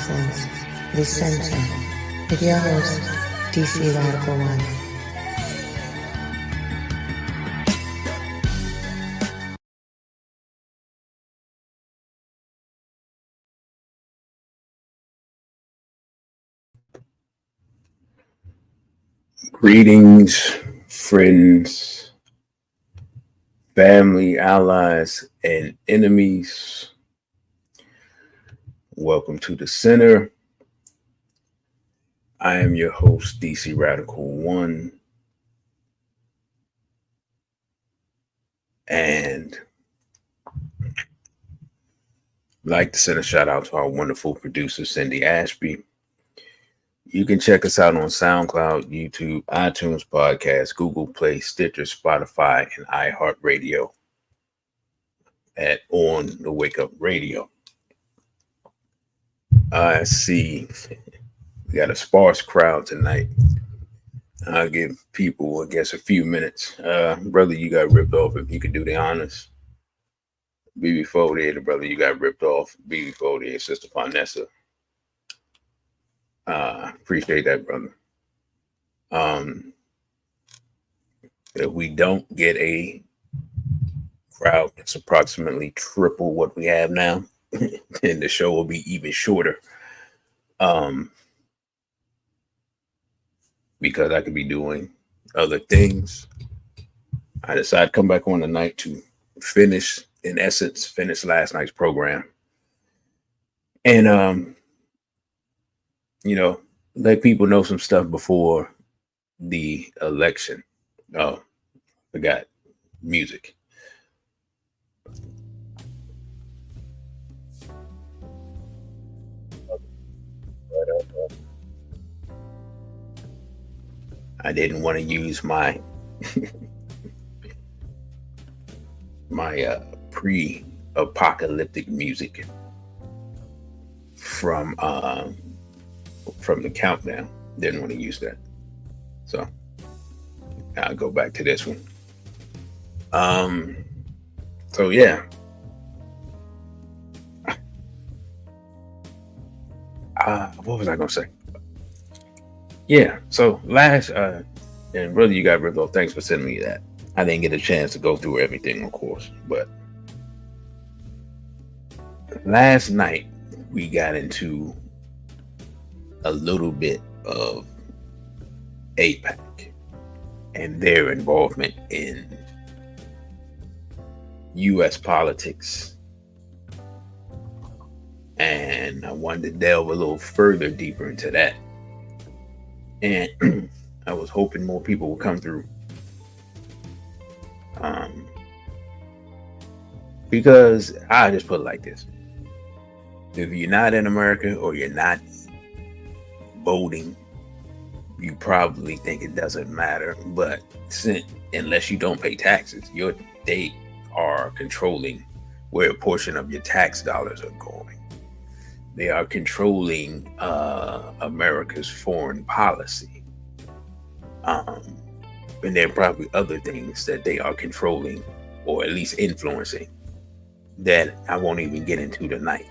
nonsense, the center, with your host, DC Radical One. Greetings, friends, family, allies, and enemies. Welcome to the center. I am your host, DC Radical One. And I'd like to send a shout out to our wonderful producer, Cindy Ashby. You can check us out on SoundCloud, YouTube, iTunes Podcast, Google Play, Stitcher, Spotify, and iHeartRadio at On the Wake Up Radio. I see we got a sparse crowd tonight. I'll give people, I guess, a few minutes. Brother, you got ripped off. If you could do the honors. BB4 there, the brother, you got ripped off. BB4 there, Sister Vanessa. Appreciate that, brother. If we don't get a crowd that's approximately triple what we have now, then the show will be even shorter. Because I could be doing other things. I decided to come back on tonight to finish last night's program. And let people know some stuff before the election. Oh, forgot music. I didn't want to use my pre-apocalyptic music from the countdown. Didn't want to use that, so I'll go back to this one. So yeah, what was I gonna say? Yeah, so last and brother, you got ripped off. Thanks for sending me that. I didn't get a chance to go through everything, of course, but last night we got into a little bit of AIPAC and their involvement in U.S. politics. And I wanted to delve a little further deeper into that. And I was hoping more people would come through. Because I just put it like this. If you're not in America or you're not voting, you probably think it doesn't matter. But unless you don't pay taxes, they are controlling where a portion of your tax dollars are going. They are controlling America's foreign policy. And there are probably other things that they are controlling or at least influencing that I won't even get into tonight.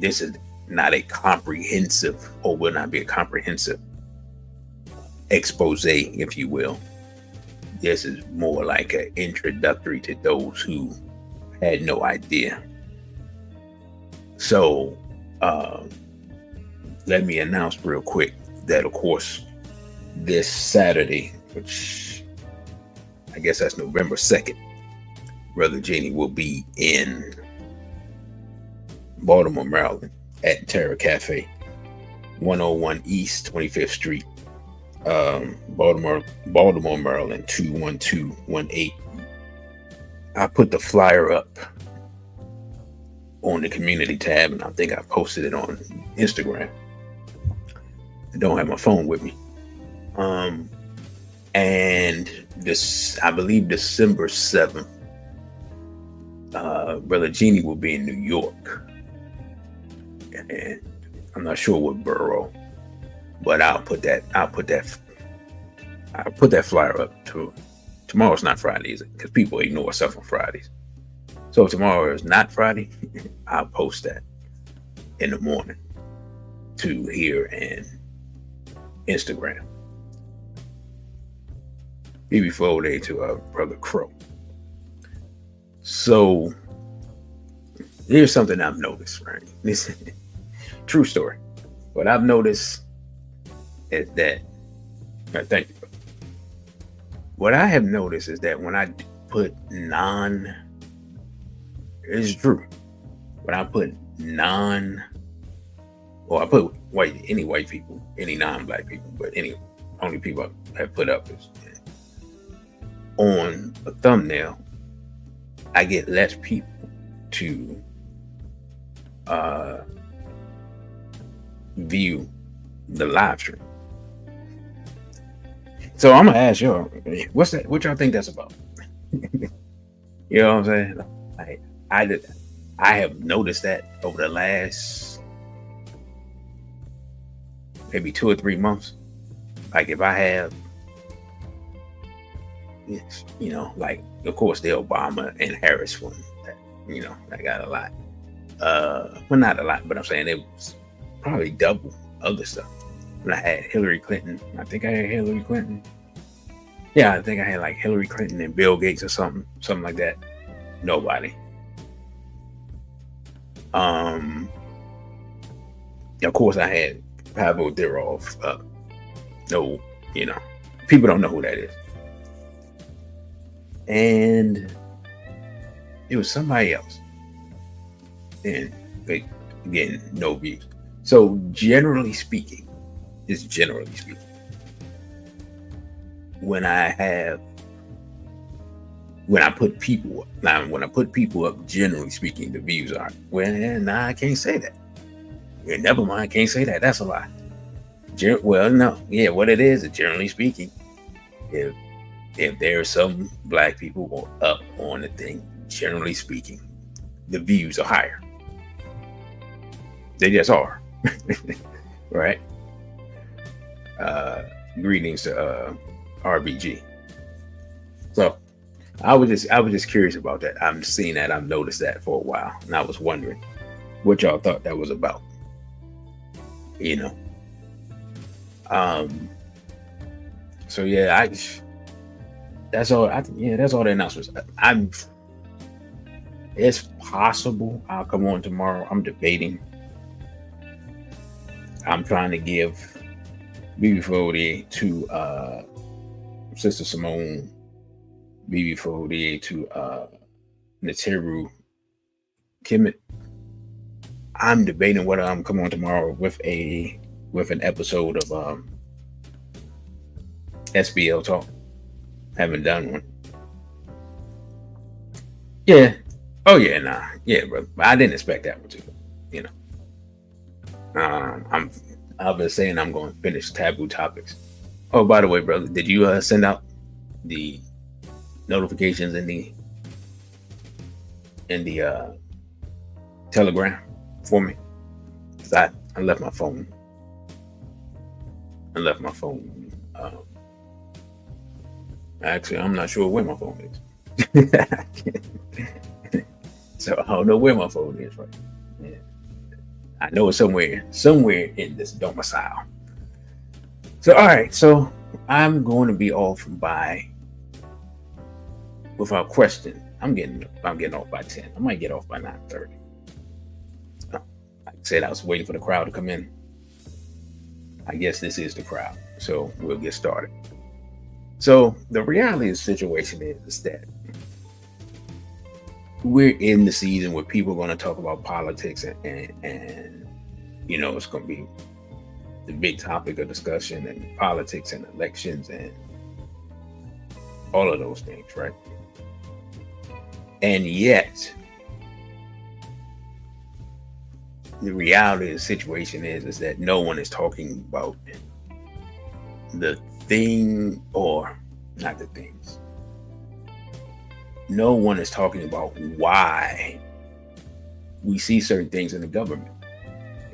This is not a comprehensive, or will not be a comprehensive expose, if you will. This is more like an introductory to those who had no idea. So let me announce real quick that, of course, this Saturday, which I guess that's November 2nd, Brother Jenny will be in Baltimore, Maryland at Terra Cafe, 101 East 25th Street, Baltimore, Maryland, 21218. I put the flyer up on the community tab, and I think I posted it on Instagram. I don't have my phone with me. And this, I believe, December 7th, Brother Jeannie will be in New York. And I'm not sure what borough, but I'll put that flyer up to tomorrow's not Friday, is it? Because people ignore stuff on Fridays. So tomorrow is not Friday. I'll post that in the morning. to here and Instagram. BB4 to Brother Crow. So here's something I've noticed, right? This true story. What I've noticed is that, thank you. What I have noticed is that when I put it's true. When I put I put any white people, any non-black people, but only people I have put up is on a thumbnail, I get less people to view the live stream. So I'm gonna ask y'all, what's that? What y'all think that's about? You know what I'm saying? I have noticed that over the last maybe 2 or 3 months. Like if I have, you know, like of course the Obama and Harris one, I got a lot. Well, not a lot, but I'm saying it was probably double other stuff. When I had Hillary Clinton, I think I had Hillary Clinton. Yeah, I think I had like Hillary Clinton and Bill Gates or something like that. Nobody. Of course, I had Pavel Durov. No, people don't know who that is. And it was somebody else. And again, no views. So generally speaking, when I put people up, generally speaking, the views are, I can't say that. Yeah, never mind, I can't say that. That's a lie. Well, no. Yeah, what it is generally speaking, if there are some black people up on the thing, generally speaking, the views are higher. They just are. Right? Greetings to RBG. So I was just curious about that. I'm seeing that. I've noticed that for a while, and I was wondering what y'all thought that was about. So yeah, that's all. That's all the announcements. It's possible I'll come on tomorrow. I'm debating. I'm trying to give BB48 to Sister Simone, BB48 to Natiru Kimmett. I'm debating whether I'm coming on tomorrow with an episode of SBL Talk. Haven't done one. Yeah. Oh yeah, nah. Yeah, brother. I didn't expect that one too. I've been saying I'm going to finish taboo topics. Oh, by the way, brother, did you send out the notifications in the Telegram for me? 'Cause I left my phone. Actually, I'm not sure where my phone is. So I don't know where my phone is right. Yeah. I know it's somewhere in this domicile. So all right, so I'm going to be off without question. I'm getting off by 10. I might get off by 9:30. Like I said, I was waiting for the crowd to come in. I guess this is the crowd. So we'll get started. So the reality of the situation is that we're in the season where people are going to talk about politics and it's going to be the big topic of discussion, and politics and elections and all of those things, right? And yet the reality of the situation is that no one is talking about the thing, or not the things. No one is talking about why we see certain things in the government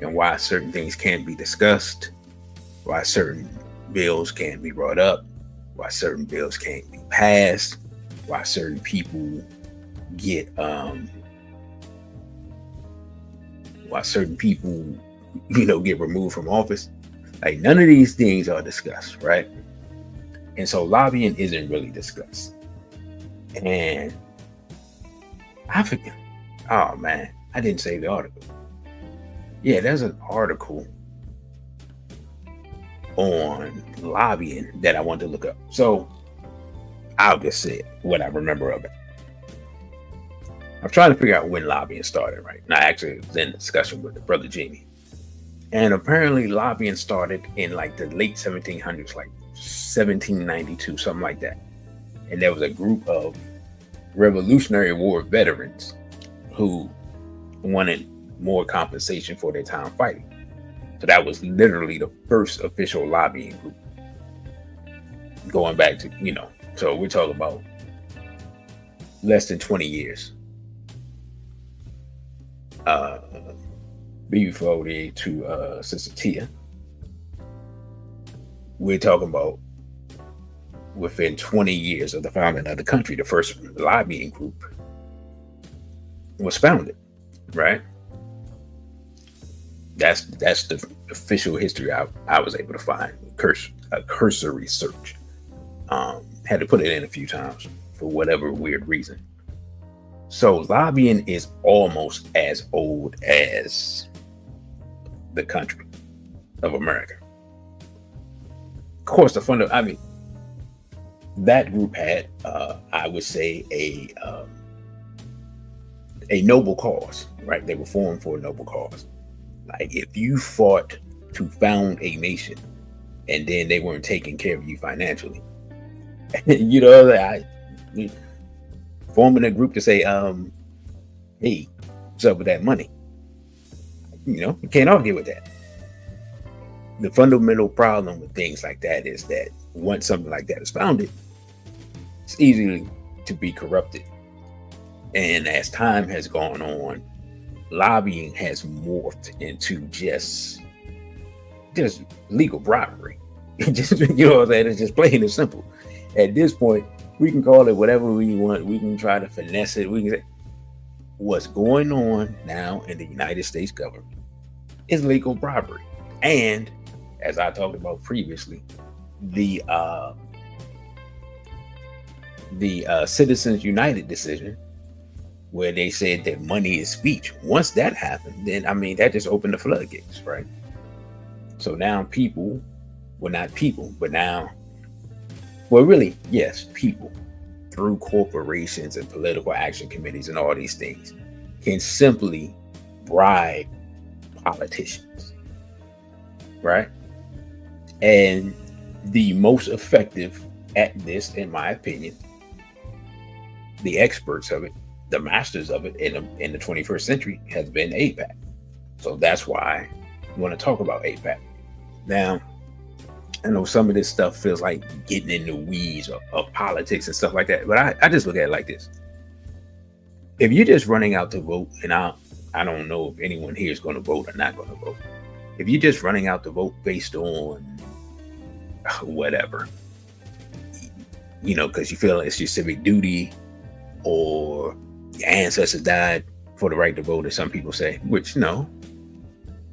and why certain things can't be discussed, why certain bills can't be brought up, why certain bills can't be passed, why certain people get get removed from office. Like, none of these things are discussed, right? And so lobbying isn't really discussed. And I forget. Oh man, I didn't save the article. Yeah, there's an article on lobbying that I wanted to look up. So I'll just say what I remember of it. I'm trying to figure out when lobbying started, right? Now, actually, it was in discussion with the brother Jamie. And apparently lobbying started in like the late 1700s, like 1792, something like that. And there was a group of Revolutionary War veterans who wanted more compensation for their time fighting. So that was literally the first official lobbying group. Going back to, so we're talking about less than 20 years. Before to Sister Tia. We're talking about within 20 years of the founding of the country, the first lobbying group was founded, right? That's the official history I was able to find. A cursory search. Had to put it in a few times for whatever weird reason. So lobbying is almost as old as the country of America. Of course, that group had, I would say, a noble cause, right? They were formed for a noble cause. Like, if you fought to found a nation and then they weren't taking care of you financially, forming a group to say, hey, what's up with that money? You can't argue with that. The fundamental problem with things like that is that once something like that is founded, it's easy to be corrupted. And as time has gone on, lobbying has morphed into just legal bribery. Just, what I'm saying? It's just plain and simple. At this point, we can call it whatever we want. We can try to finesse it. We can say what's going on now in the United States government is legal bribery. And as I talked about previously, the Citizens United decision, where they said that money is speech. Once that happened, then that just opened the floodgates, right? So now people, people through corporations and political action committees and all these things can simply bribe politicians, right? And the most effective at this, in my opinion, the experts of it, the masters of it in the 21st century, has been AIPAC. So that's why I want to talk about AIPAC. Now, I know some of this stuff feels like getting in the weeds of politics and stuff like that, but I just look at it like this. If you're just running out to vote, and I don't know if anyone here is going to vote or not going to vote. If you're just running out to vote based on whatever, because you feel like it's your civic duty, or your ancestors died for the right to vote, as some people say, which no,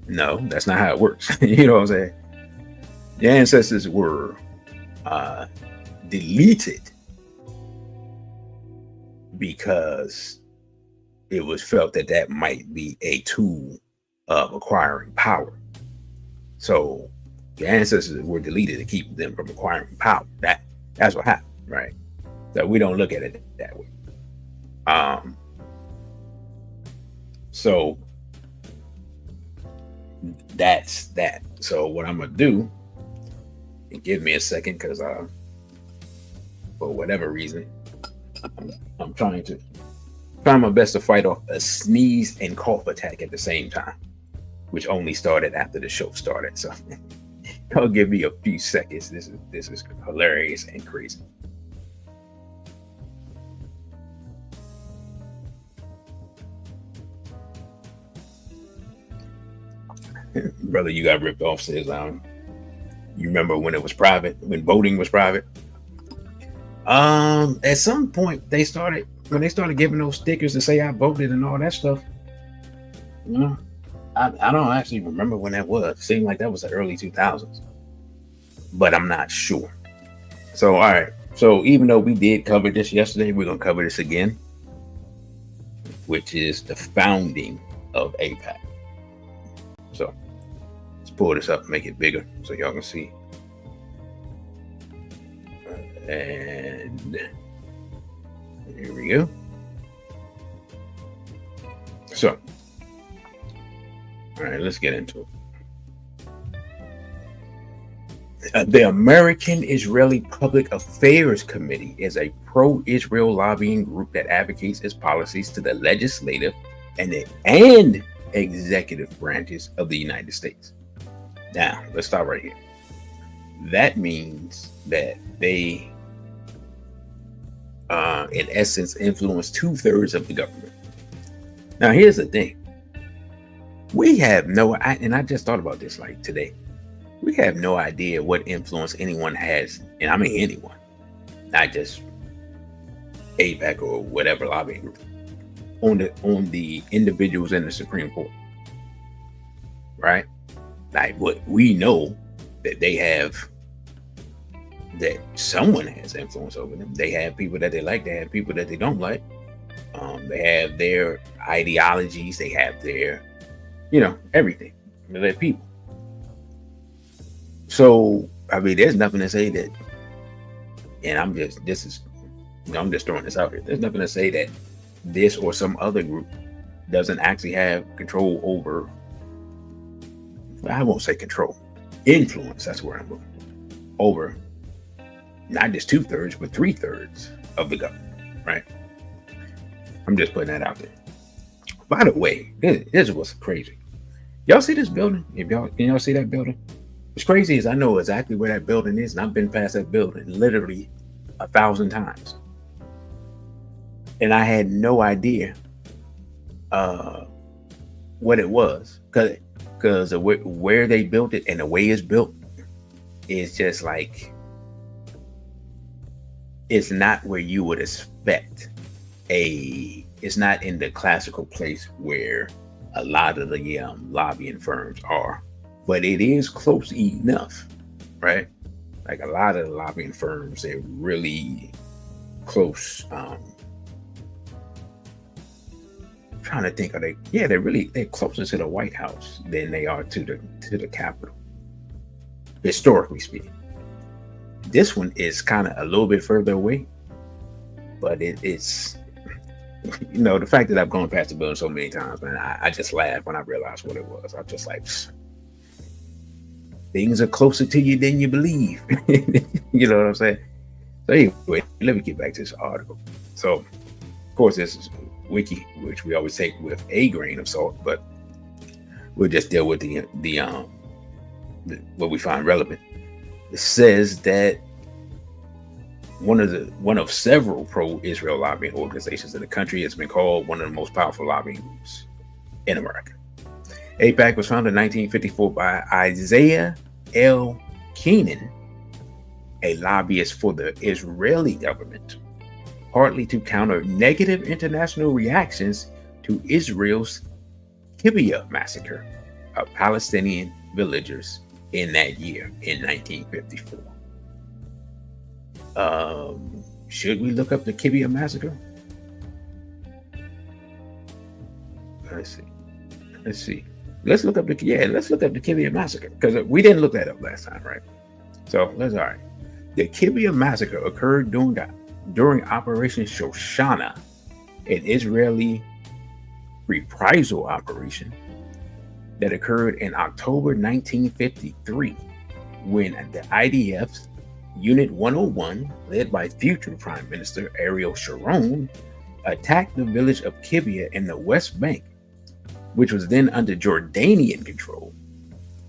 that's not how it works. You know what I'm saying? The ancestors were deleted because it was felt that might be a tool of acquiring power. So the ancestors were deleted to keep them from acquiring power. That's what happened, right? So we don't look at it that way. So that's that. So what I'm gonna do, and give me a second, because for whatever reason, I'm trying to my best to fight off a sneeze and cough attack at the same time, which only started after the show started. So I'll give me a few seconds. This is hilarious and crazy. Brother, you got ripped off, says you remember when it was private, when voting was private? At some point when they started giving those stickers to say I voted and all that stuff, I don't actually remember when that was. It seemed like that was the early 2000s, but I'm not sure. So, all right. So, even though we did cover this yesterday, we're going to cover this again, which is the founding of AIPAC. So, let's pull this up and make it bigger so y'all can see. And here we go. So, all right, let's get into it. The American Israeli Public Affairs Committee is a pro-Israel lobbying group that advocates its policies to the legislative and executive branches of the United States. Now, let's stop right here. That means that they, in essence, influence 2/3 of the government. Now, here's the thing. We have and I just thought about this like today. We have no idea what influence anyone has, and I mean anyone, not just AIPAC or whatever lobbying group, on the individuals in the Supreme Court, right? Like, what we know that they have, that someone has influence over them. They have people that they like. They have people that they don't like. They have their ideologies. They have their, everything. They're people. So, I mean, there's nothing to say that, and I'm just throwing this out here. There's nothing to say that this or some other group doesn't actually have control over, I won't say control, influence, that's where I'm going, over not just 2/3, but 3/3 of the government, right? I'm just putting that out there. By the way, this was crazy. Y'all see this building? Can y'all see that building? What's crazy is I know exactly where that building is, and I've been past that building literally 1,000 times. And I had no idea what it was, because where they built it and the way it's built is just like, it's not where you would expect it's not in the classical place where a lot of the lobbying firms are. But it is close enough, right? Like a lot of the lobbying firms, they're really close. Trying to think, they're closer to the White House than they are to the Capitol, historically speaking. This one is kind of a little bit further away, but it's the fact that I've gone past the building so many times, man, I just laughed when I realized what it was. I'm just like, things are closer to you than you believe. You know what I'm saying? So anyway, let me get back to this article. So, of course, this is wiki, which we always take with a grain of salt, but we'll just deal with the what we find relevant. It says that one of several pro-Israel lobbying organizations in the country has been called one of the most powerful lobbying groups in America. AIPAC was founded in 1954 by Isaiah L. Keenan, a lobbyist for the Israeli government, partly to counter negative international reactions to Israel's Kibbutz massacre of Palestinian villagers in that year, in 1954. Should we look up the Kibbutz massacre? Let's see. Let's look up the Kibbutz massacre, because we didn't look that up last time, right? So all right. The Kibbutz massacre occurred during Operation Shoshana, an Israeli reprisal operation that occurred in October 1953, when the IDF's Unit 101, led by future Prime Minister Ariel Sharon, attacked the village of Kibbutz in the West Bank, which was then under Jordanian control,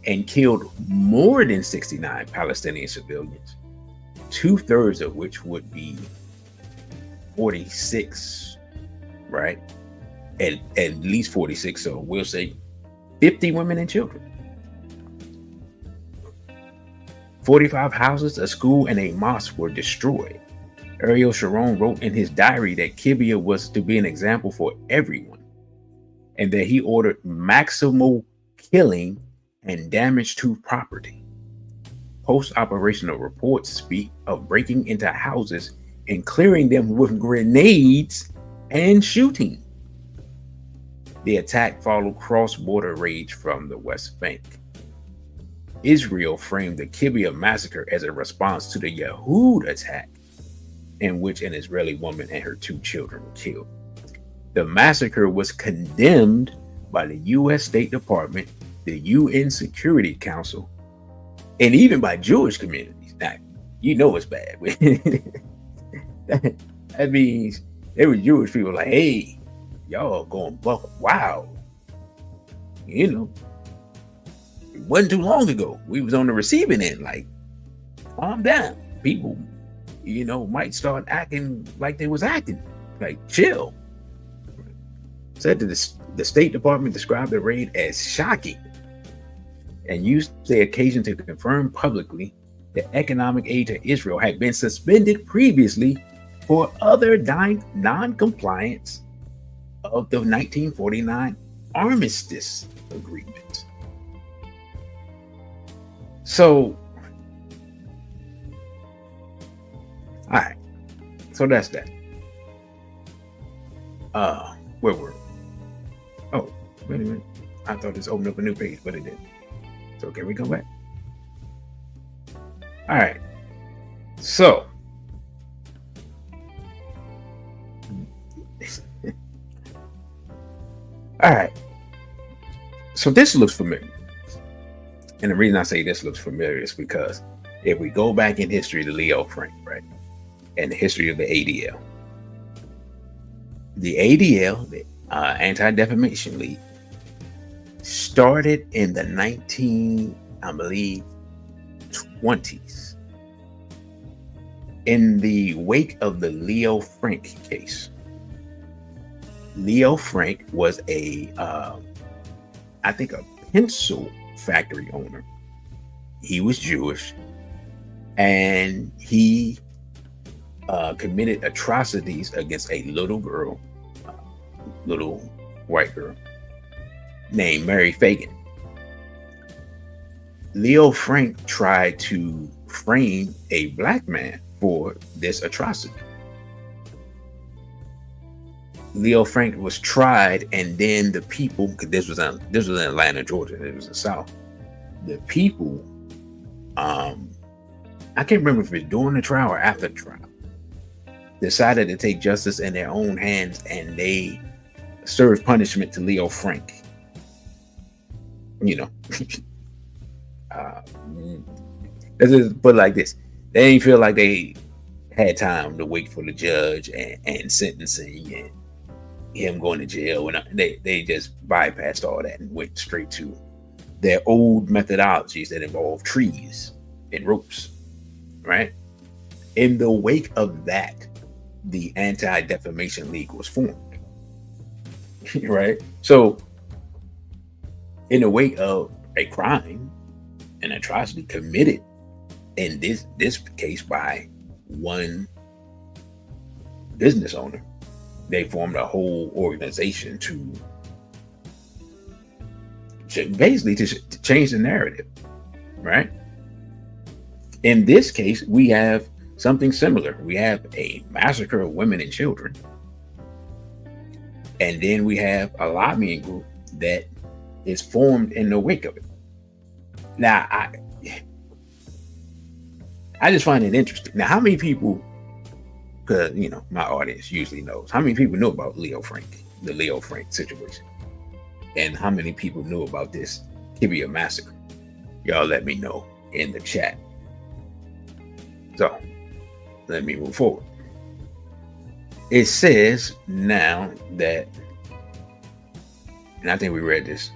and killed more than 69 Palestinian civilians, 2/3 of which would be 46, right? And at least 46, so we'll say 50 women and children. 45 houses, a school, and a mosque were destroyed. Ariel Sharon wrote in his diary that Kibbutz was to be an example for everyone, and that he ordered maximal killing, and damage to property. Post-operational reports speak of breaking into houses and clearing them with grenades and shooting. The attack followed cross-border rage from the West Bank. Israel framed the Kibbutz massacre as a response to the Yahud attack, in which an Israeli woman and her 2 children were killed. The massacre was condemned by the U.S. State Department, the UN Security Council, and even by Jewish communities. Now, you know it's bad. That means there were Jewish people like, hey, y'all going buck wild. You know, it wasn't too long ago. We was on the receiving end, like, calm down. People, might start acting like they was acting. Like, chill. Said that the State Department described the raid as shocking and used the occasion to confirm publicly that economic aid to Israel had been suspended previously for other non-compliance of the 1949 Armistice Agreement. So, all right. So that's that. Where were we? Oh, wait a minute. I thought this opened up a new page, but it didn't. So can we go back? All right. So, all right. So this looks familiar. And the reason I say this looks familiar is because if we go back in history to Leo Frank, right? And the history of the ADL. The ADL, the Anti-Defamation League, started in the 20s in the wake of the Leo Frank case. Leo Frank was I think a pencil factory owner. He was Jewish, and he committed atrocities against a little girl, little white girl named Mary Fagan. Leo Frank tried to frame a black man for this atrocity. Leo Frank was tried, and then the people, because this was in Atlanta, Georgia, it was the South. The people, I can't remember if it was during the trial or after the trial, decided to take justice in their own hands, and they served punishment to Leo Frank. Let's just put it like this: they didn't feel like they had time to wait for the judge and sentencing and him going to jail, and they just bypassed all that and went straight to their old methodologies that involve trees and ropes, right? In the wake of that, the Anti-Defamation League was formed, right? So, in the wake of a crime, an atrocity committed in this case by one business owner, they formed a whole organization to basically to change the narrative, right? In this case, we have something similar. We have a massacre of women and children, and then we have a lobbying group that is formed in the wake of it. Now, I just find it interesting. Now, how many people, because my audience usually knows, how many people know about Leo Frank, the Leo Frank situation, and how many people knew about this Kibbutz massacre? Y'all let me know in the chat. So let me move forward. It says now that, and I think we read this.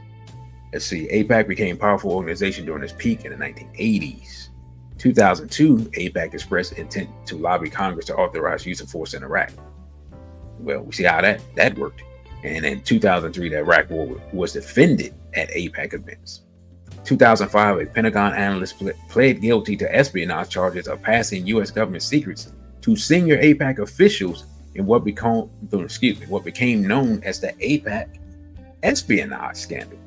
Let's see. AIPAC became a powerful organization during its peak in the 1980s. 2002, AIPAC expressed intent to lobby Congress to authorize use of force in Iraq. Well, we see how that worked. And in 2003, the Iraq war was defended at AIPAC events. 2005, a Pentagon analyst pled guilty to espionage charges of passing U.S. government secrets to senior AIPAC officials in what became known as the AIPAC espionage scandal.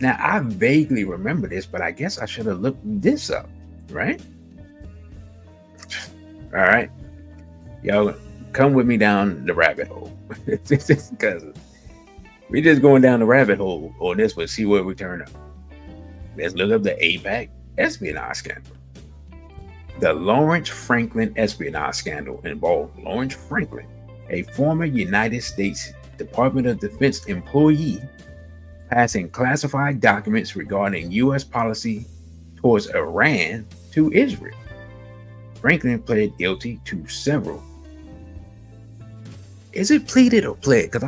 Now, I vaguely remember this, but I guess I should have looked this up, right? All right. Y'all come with me down the rabbit hole. Because we're just going down the rabbit hole on this, but see where we turn up. Let's look up the AIPAC espionage scandal. The Lawrence Franklin espionage scandal involved Lawrence Franklin, a former United States Department of Defense employee, passing classified documents regarding U.S. policy towards Iran to Israel. Franklin pled guilty to several. Is it pleaded or pled? Because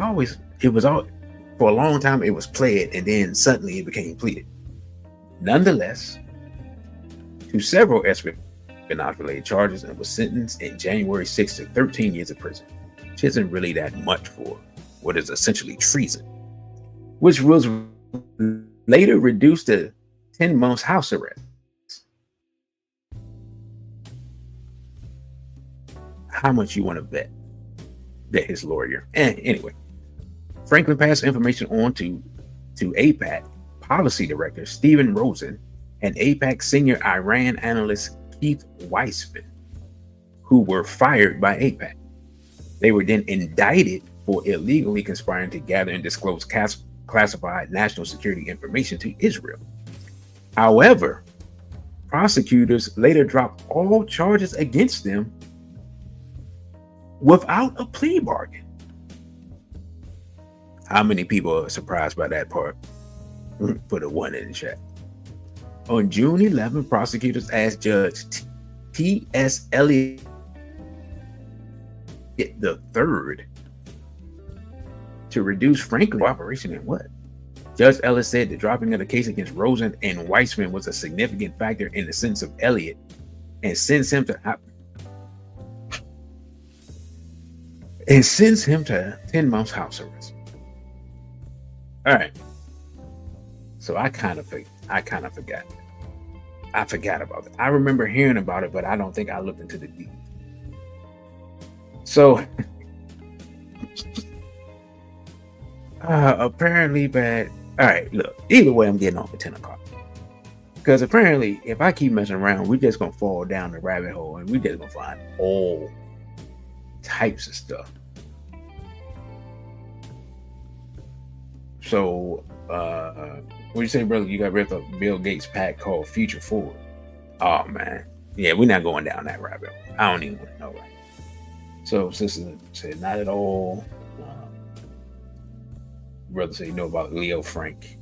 for a long time it was pled, and then suddenly it became pleaded. Nonetheless, to several espionage-related charges, and was sentenced in January 6 to 13 years of prison, which isn't really that much for what is essentially treason, which was later reduced to 10 months house arrest. How much you want to bet that his lawyer? Anyway, Franklin passed information on to AIPAC policy director Stephen Rosen and AIPAC senior Iran analyst Keith Weissman, who were fired by AIPAC. They were then indicted for illegally conspiring to gather and disclose classified national security information to Israel. However, prosecutors later dropped all charges against them without a plea bargain. How many people are surprised by that part? Put a 1 in the chat. On June 11, prosecutors asked Judge T.S. Elliott III to reduce Franklin's cooperation in what? Judge Ellis said the dropping of the case against Rosen and Weissman was a significant factor in the sentence of Elliott and sends him to 10 months house arrest. All right. So I kind of forgot. I forgot about it. I remember hearing about it, but I don't think I looked into the deep. So apparently bad. All right, look. Either way, I'm getting off at 10 o'clock. Because apparently, if I keep messing around, we're just gonna fall down the rabbit hole, and we're just gonna find all types of stuff. So, what do you say, brother? You got rid of Bill Gates' pack called Future Forward. Oh man, yeah, we're not going down that rabbit hole. I don't even want to know. Right? So, sister said not at all. Brother said you know about Leo Frank.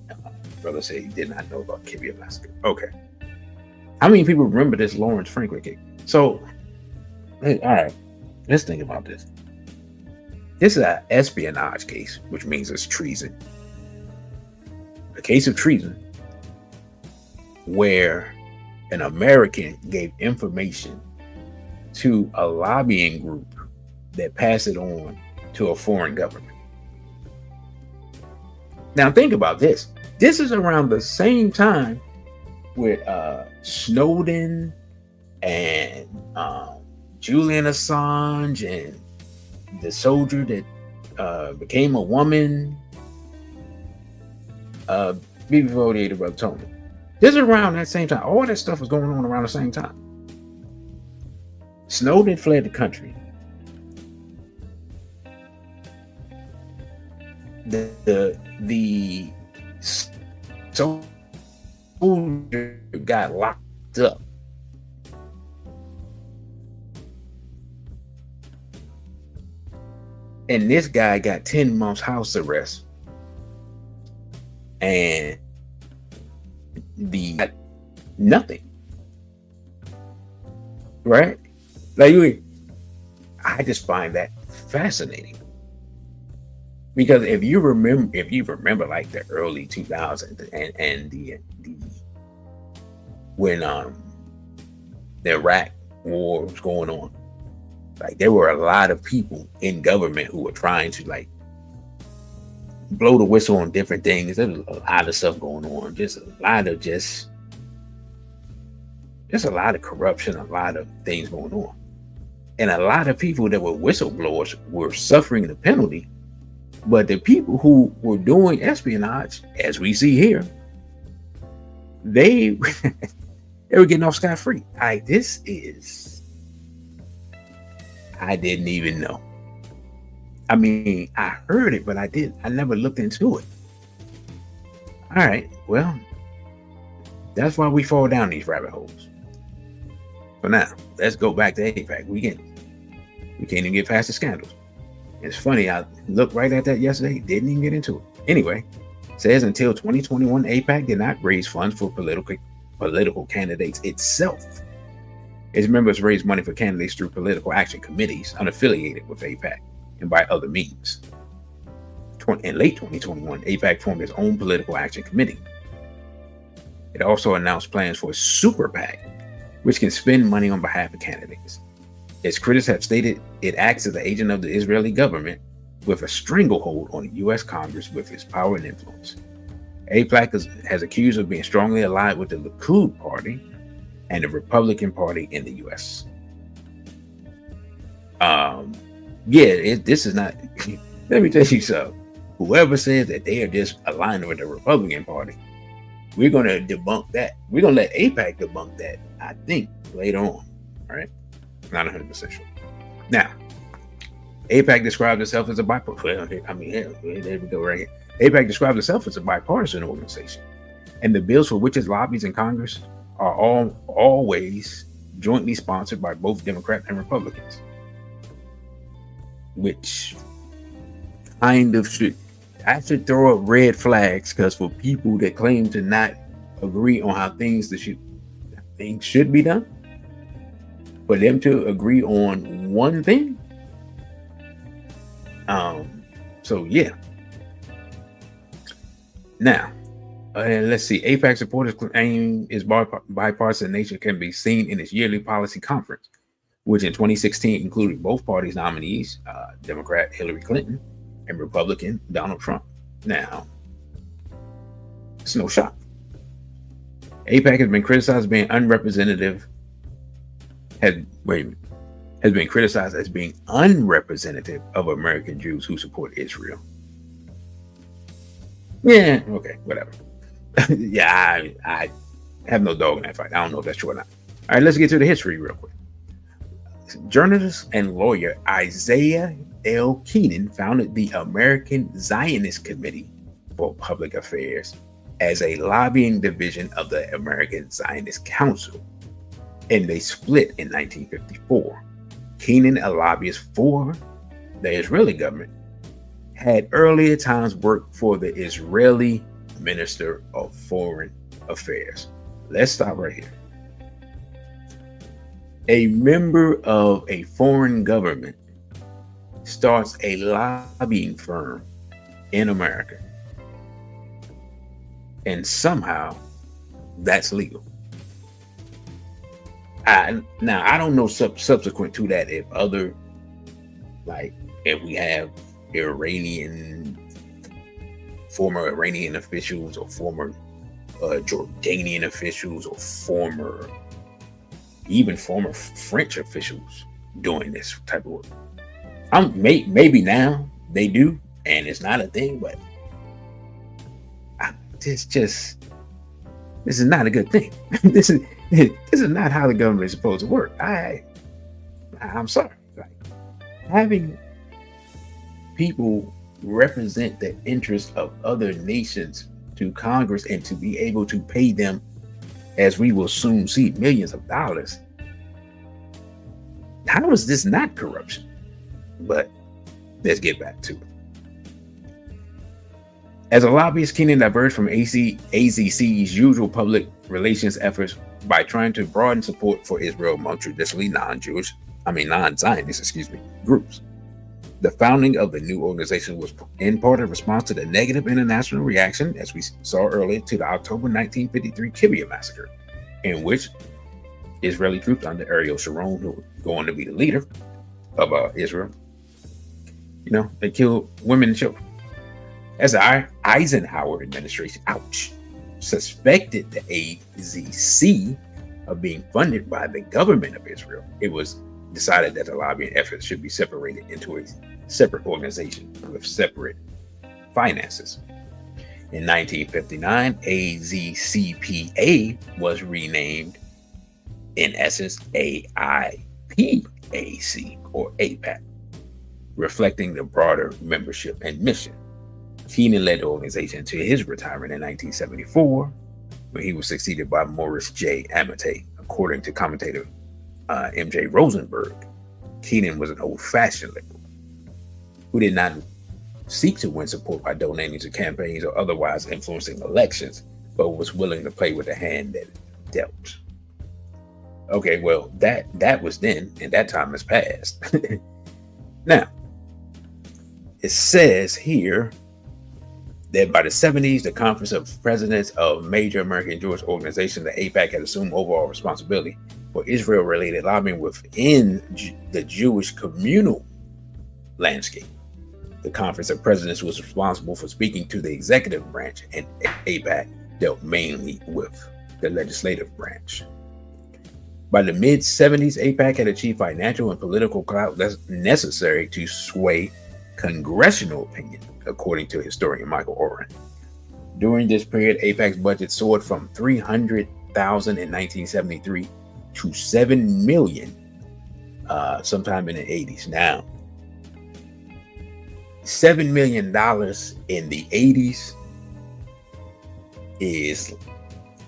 Brother said he did not know about Kibia Massacre. Okay. How many people remember this Lawrence Franklin case? So, all right, let's think about this. This is an espionage case, which means it's treason. A case of treason where an American gave information to a lobbying group that passed it on to a foreign government. Now think about this. This is around the same time with Snowden and Julian Assange and the soldier that became a woman. BB48 brother told me. This is around that same time. All that stuff was going on around the same time. Snowden fled the country. The soldier got locked up. And this guy got 10 months house arrest. And nothing. Right? Like, I just find that fascinating. Because if you remember like the early 2000s and the when the Iraq war was going on, like there were a lot of people in government who were trying to like blow the whistle on different things. There was a lot of stuff going on, just a lot of corruption, a lot of things going on, and a lot of people that were whistleblowers were suffering the penalty. But the people who were doing espionage, as we see here, they they were getting off scot-free. I didn't even know. I mean, I heard it, but I never looked into it. All right, well, that's why we fall down these rabbit holes. But now, let's go back to AIPAC. We can't even get past the scandals. It's funny, I looked right at that yesterday, didn't even get into it. Anyway, says until 2021, AIPAC did not raise funds for political candidates itself. Its members raised money for candidates through political action committees unaffiliated with AIPAC and by other means. In late 2021, AIPAC formed its own political action committee. It also announced plans for a super PAC, which can spend money on behalf of candidates. Its critics have stated it acts as an agent of the Israeli government with a stranglehold on the U.S. Congress with its power and influence. AIPAC has accused of being strongly allied with the Likud party and the Republican Party in the U.S. This is not. Let me tell you something. Whoever says that they are just aligned with the Republican Party, we're going to debunk that. We're going to let AIPAC debunk that, I think, later on. All right? Not 100% sure. Now, AIPAC describes itself as a bipartisan. There we go right here. AIPAC describes itself as a bipartisan organization, and the bills for which it lobbies in Congress are always jointly sponsored by both Democrats and Republicans, which kind of should throw up red flags, because for people that claim to not agree on how things should be done, for them to agree on one thing. So yeah. Now, let's see. AIPAC supporters claim its bipartisan nature can be seen in its yearly policy conference, which in 2016 included both parties' nominees, Democrat Hillary Clinton and Republican Donald Trump. Now, it's no shock. AIPAC has been criticized as being unrepresentative. Has been criticized as being unrepresentative of American Jews who support Israel. Yeah, okay, whatever. Yeah, I have no dog in that fight. I don't know if that's true or not. All right, let's get to the history real quick. Journalist and lawyer Isaiah L. Keenan founded the American Zionist Committee for Public Affairs as a lobbying division of the American Zionist Council, and they split in 1954. Keenan, a lobbyist for the Israeli government, had earlier times worked for the Israeli Minister of Foreign Affairs. Let's stop right here. A member of a foreign government starts a lobbying firm in America, and somehow that's legal. Now, I don't know subsequent to that if we have former Iranian officials or former Jordanian officials or former French officials doing this type of work. Maybe now they do, and it's not a thing, but this is not a good thing. This is not how the government is supposed to work. I'm sorry. Having people represent the interests of other nations to Congress and to be able to pay them, as we will soon see, millions of dollars. How is this not corruption? But let's get back to it. As a lobbyist, Keenan diverged from AZC's usual public relations efforts by trying to broaden support for Israel among traditionally non-Zionist groups. The founding of the new organization was in part a response to the negative international reaction, as we saw earlier, to the October 1953 Kibbutz massacre, in which Israeli troops under Ariel Sharon, who was going to be the leader of Israel, they killed women and children. As the Eisenhower administration, suspected the AZC of being funded by the government of Israel, it was decided that the lobbying efforts should be separated into a separate organization with separate finances. In 1959, AZCPA was renamed, in essence, AIPAC or APAC, reflecting the broader membership and mission. Keenan led the organization until his retirement in 1974, when he was succeeded by Morris J. Amate. According to commentator M.J. Rosenberg, Keenan was an old-fashioned liberal who did not seek to win support by donating to campaigns or otherwise influencing elections, but was willing to play with the hand that dealt. Okay, well, that was then, and that time has passed. Now, it says here that by the 70s, the Conference of Presidents of major American Jewish organizations, the AIPAC, had assumed overall responsibility for Israel-related lobbying within the Jewish communal landscape. The Conference of Presidents was responsible for speaking to the executive branch, and AIPAC dealt mainly with the legislative branch. By the mid-70s, AIPAC had achieved financial and political clout necessary to sway congressional opinion, according to historian Michael Oren. During this period, AIPAC's budget soared from $300,000 in 1973 to $7 million sometime in the 80s. Now, $7 million in the 80s is,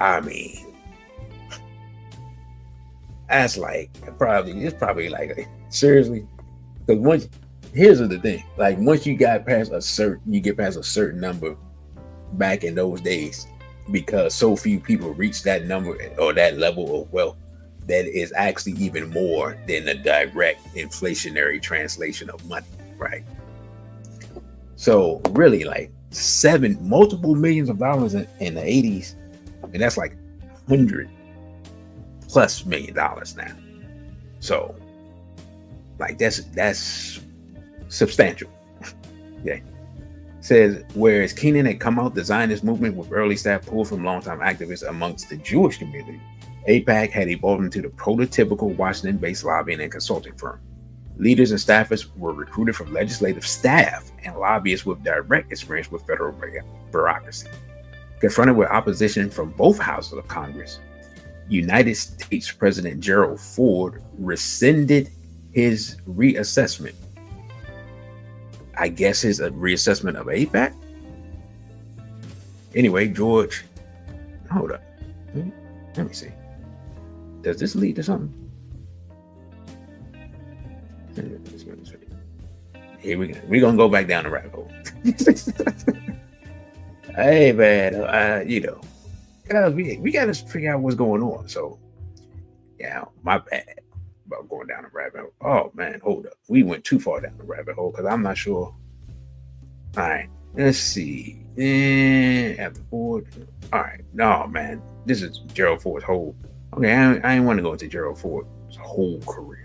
I mean, that's like it's probably like, seriously, because here's the thing, like once you get past a certain number back in those days, because so few people reach that number or that level of wealth, that is actually even more than a direct inflationary translation of money, right? So really, like multiple millions of dollars in the 80s, and that's like $100+ million now. So like that's substantial. Okay. Says, whereas Keenan had come out the Zionist movement with early staff pulled from longtime activists amongst the Jewish community, AIPAC had evolved into the prototypical Washington-based lobbying and consulting firm. Leaders and staffers were recruited from legislative staff and lobbyists with direct experience with federal bureaucracy. Confronted with opposition from both houses of Congress, United States President Gerald Ford rescinded his reassessment. I guess his reassessment of AIPAC? Anyway, George, hold up. Let me see. Does this lead to something? Here we go. We're going to go back down the rabbit hole. Hey, man, we got to figure out what's going on. So, yeah, my bad about going down the rabbit hole. Oh, man, hold up. We went too far down the rabbit hole because I'm not sure. All right, let's see. After Ford. All right. No, man, this is Gerald Ford's whole. Okay, I didn't want to go into Gerald Ford's whole career.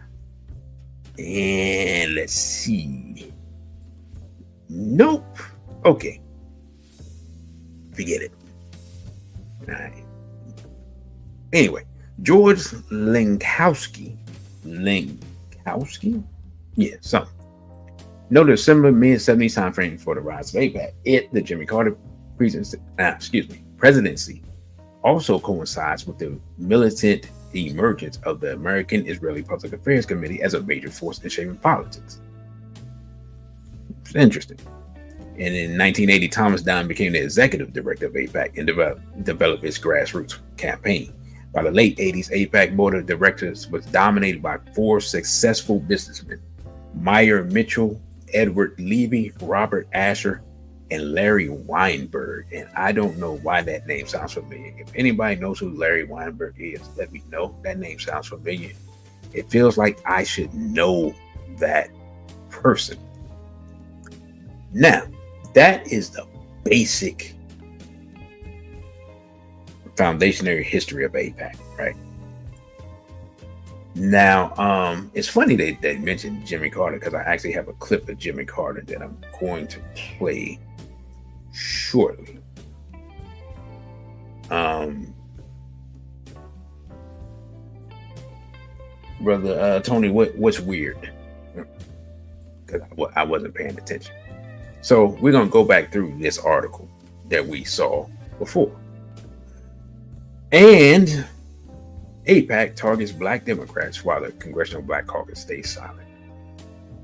And let's see. Nope. Okay. Forget it. All right. Anyway, George Lenkowski. Yeah, something. Noted a similar mid-70s time frame for the rise of AIPAC. The Jimmy Carter presidency also coincides with the militant emergence of the American Israeli Public Affairs Committee as a major force in shaping politics. It's interesting. And in 1980, Thomas Don became the executive director of AIPAC and developed its grassroots campaign. By the late 80s, AIPAC board of directors was dominated by 4 successful businessmen: Meyer Mitchell, Edward Levy, Robert Asher, and Larry Weinberg. And I don't know why that name sounds familiar. If anybody knows who Larry Weinberg is, let me know. That name sounds familiar. It feels like I should know that person. Now, that is the basic foundational history of AIPAC, right? Now, it's funny they mentioned Jimmy Carter, because I actually have a clip of Jimmy Carter that I'm going to play shortly. Brother Tony, what's weird? Because I wasn't paying attention. So we're going to go back through this article that we saw before. And AIPAC targets Black Democrats while the Congressional Black Caucus stays silent.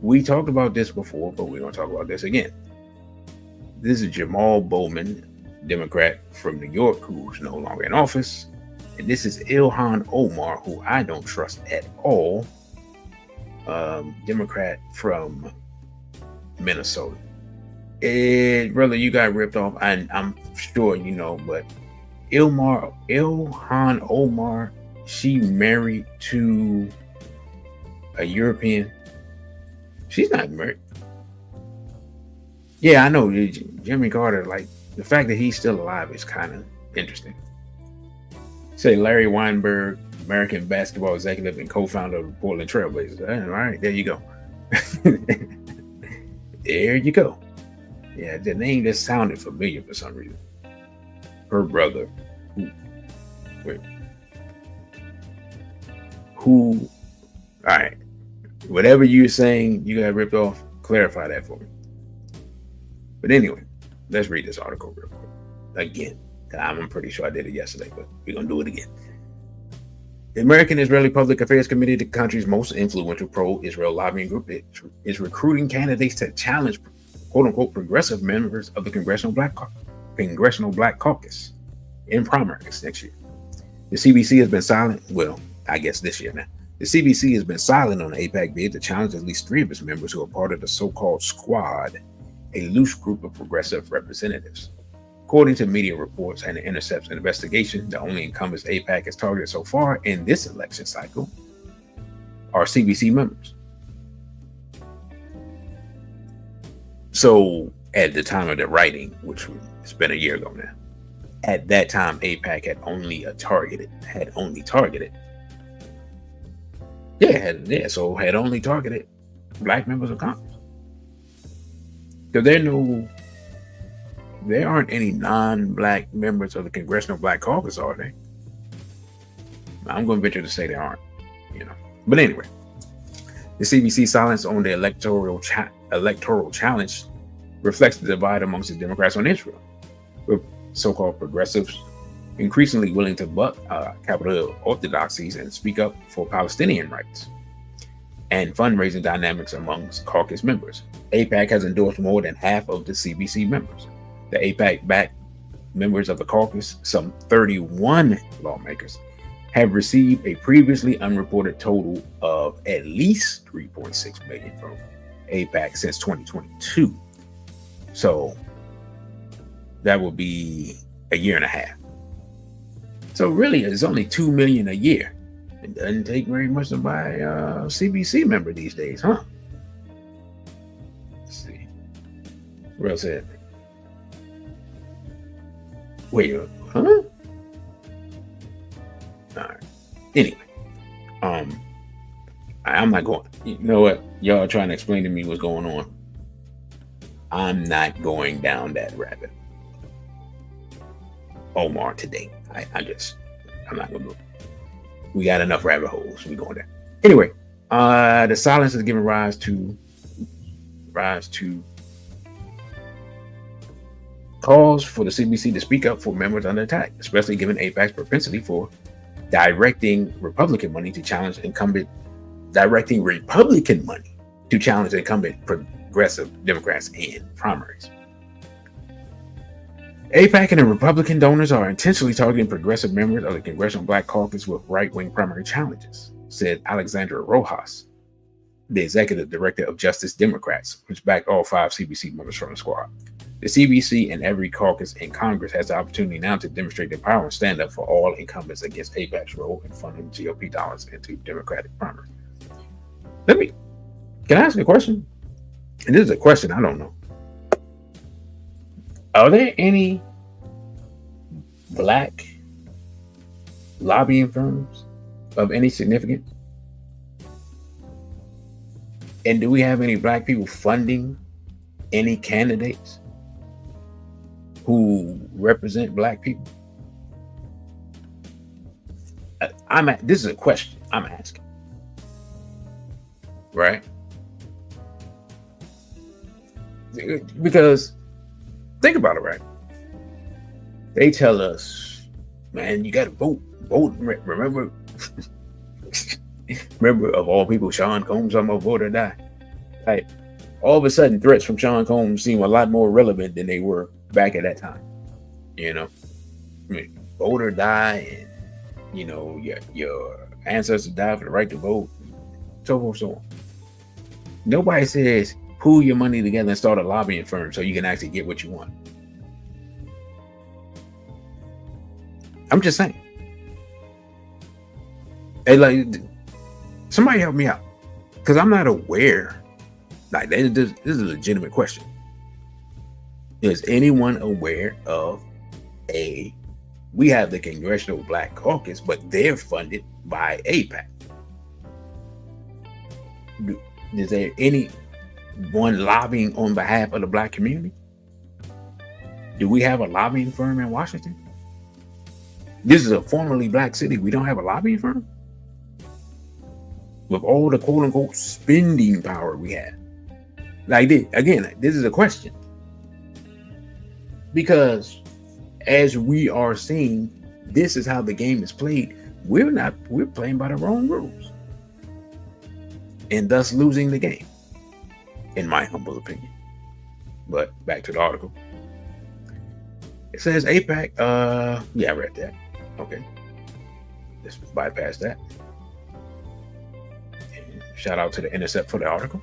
We talked about this before, but we're going to talk about this again. This is Jamal Bowman, Democrat from New York, who's no longer in office. And this is Ilhan Omar, who I don't trust at all, Democrat from Minnesota. Brother, you got ripped off. I'm sure you know, but Ilhan Omar, she married to a European. She's not married. Yeah, I know. Jimmy Carter, like, the fact that he's still alive is kind of interesting. Say Larry Weinberg, American basketball executive and co-founder of the Portland Trailblazers. All right, there you go. There you go. Yeah, the name just sounded familiar for some reason. Her brother, who, all right, whatever you're saying, you got ripped off, clarify that for me. But anyway, let's read this article real quick. Again, I'm pretty sure I did it yesterday, but we're going to do it again. The American Israeli Public Affairs Committee, the country's most influential pro-Israel lobbying group, is recruiting candidates to challenge quote-unquote progressive members of the Congressional Black Caucus in primaries next year. The CBC has been silent. Well, I guess this year now. The CBC has been silent on the AIPAC bid to challenge at least 3 of its members who are part of the so-called Squad, a loose group of progressive representatives. According to media reports and the Intercept's investigation, the only incumbents AIPAC has targeted so far in this election cycle are CBC members. So at the time of the writing, which it's been a year ago now, at that time AIPAC had only targeted Black members of Congress. Because there aren't any non-Black members of the Congressional Black Caucus, are they? I'm going to venture to say there aren't, But anyway, the CBC silence on the electoral challenge reflects the divide amongst the Democrats on Israel, with so-called progressives increasingly willing to buck capital orthodoxies and speak up for Palestinian rights, and fundraising dynamics amongst caucus members. AIPAC has endorsed more than half of the CBC members. The AIPAC-backed members of the caucus, some 31 lawmakers, have received a previously unreported total of at least $3.6 million from AIPAC since 2022. So that would be a year and a half. So really, it's only $2 million a year. It doesn't take very much to buy a CBC member these days, huh? Let's see. What else said? Wait, huh? All right. Anyway, I'm not going. You know what? Y'all are trying to explain to me what's going on. I'm not going down that rabbit. Omar today. I'm not gonna do it. We got enough rabbit holes. We going there. Anyway, the silence has given rise to calls for the CBC to speak up for members under attack, especially given AIPAC's propensity for directing Republican money to challenge incumbent progressive Democrats in primaries. AIPAC and the Republican donors are intentionally targeting progressive members of the Congressional Black Caucus with right-wing primary challenges, said Alexandra Rojas, the executive director of Justice Democrats, which backed all 5 CBC members from the squad. The CBC and every caucus in Congress has the opportunity now to demonstrate their power and stand up for all incumbents against AIPAC's role in funding GOP dollars into Democratic primaries. Can I ask you a question? And this is a question I don't know. Are there any Black lobbying firms of any significance? And do we have any Black people funding any candidates who represent Black people? This is a question I'm asking. Right? Because think about it, right? They tell us, man, you got to vote. Vote. Remember, remember of all people, Sean Combs, I'm a vote or die. Like, all of a sudden, threats from Sean Combs seem a lot more relevant than they were back at that time. You know, I mean, vote or die, and you know, your ancestors died for the right to vote, so forth, so on. Nobody says pool your money together and start a lobbying firm so you can actually get what you want. I'm just saying. Hey, like, somebody help me out, because I'm not aware. Like, this is a legitimate question. Is anyone aware of we have the Congressional Black Caucus, but they're funded by AIPAC. Is there anyone lobbying on behalf of the Black community? Do we have a lobbying firm in Washington? This is a formerly Black city. We don't have a lobbying firm? With all the quote unquote spending power we have. Like this, again, this is a question. Because as we are seeing, this is how the game is played. We're playing by the wrong rules. And thus losing the game, in my humble opinion. But back to the article. It says AIPAC, yeah, I read that. Okay. Let's bypass that. And shout out to The Intercept for the article.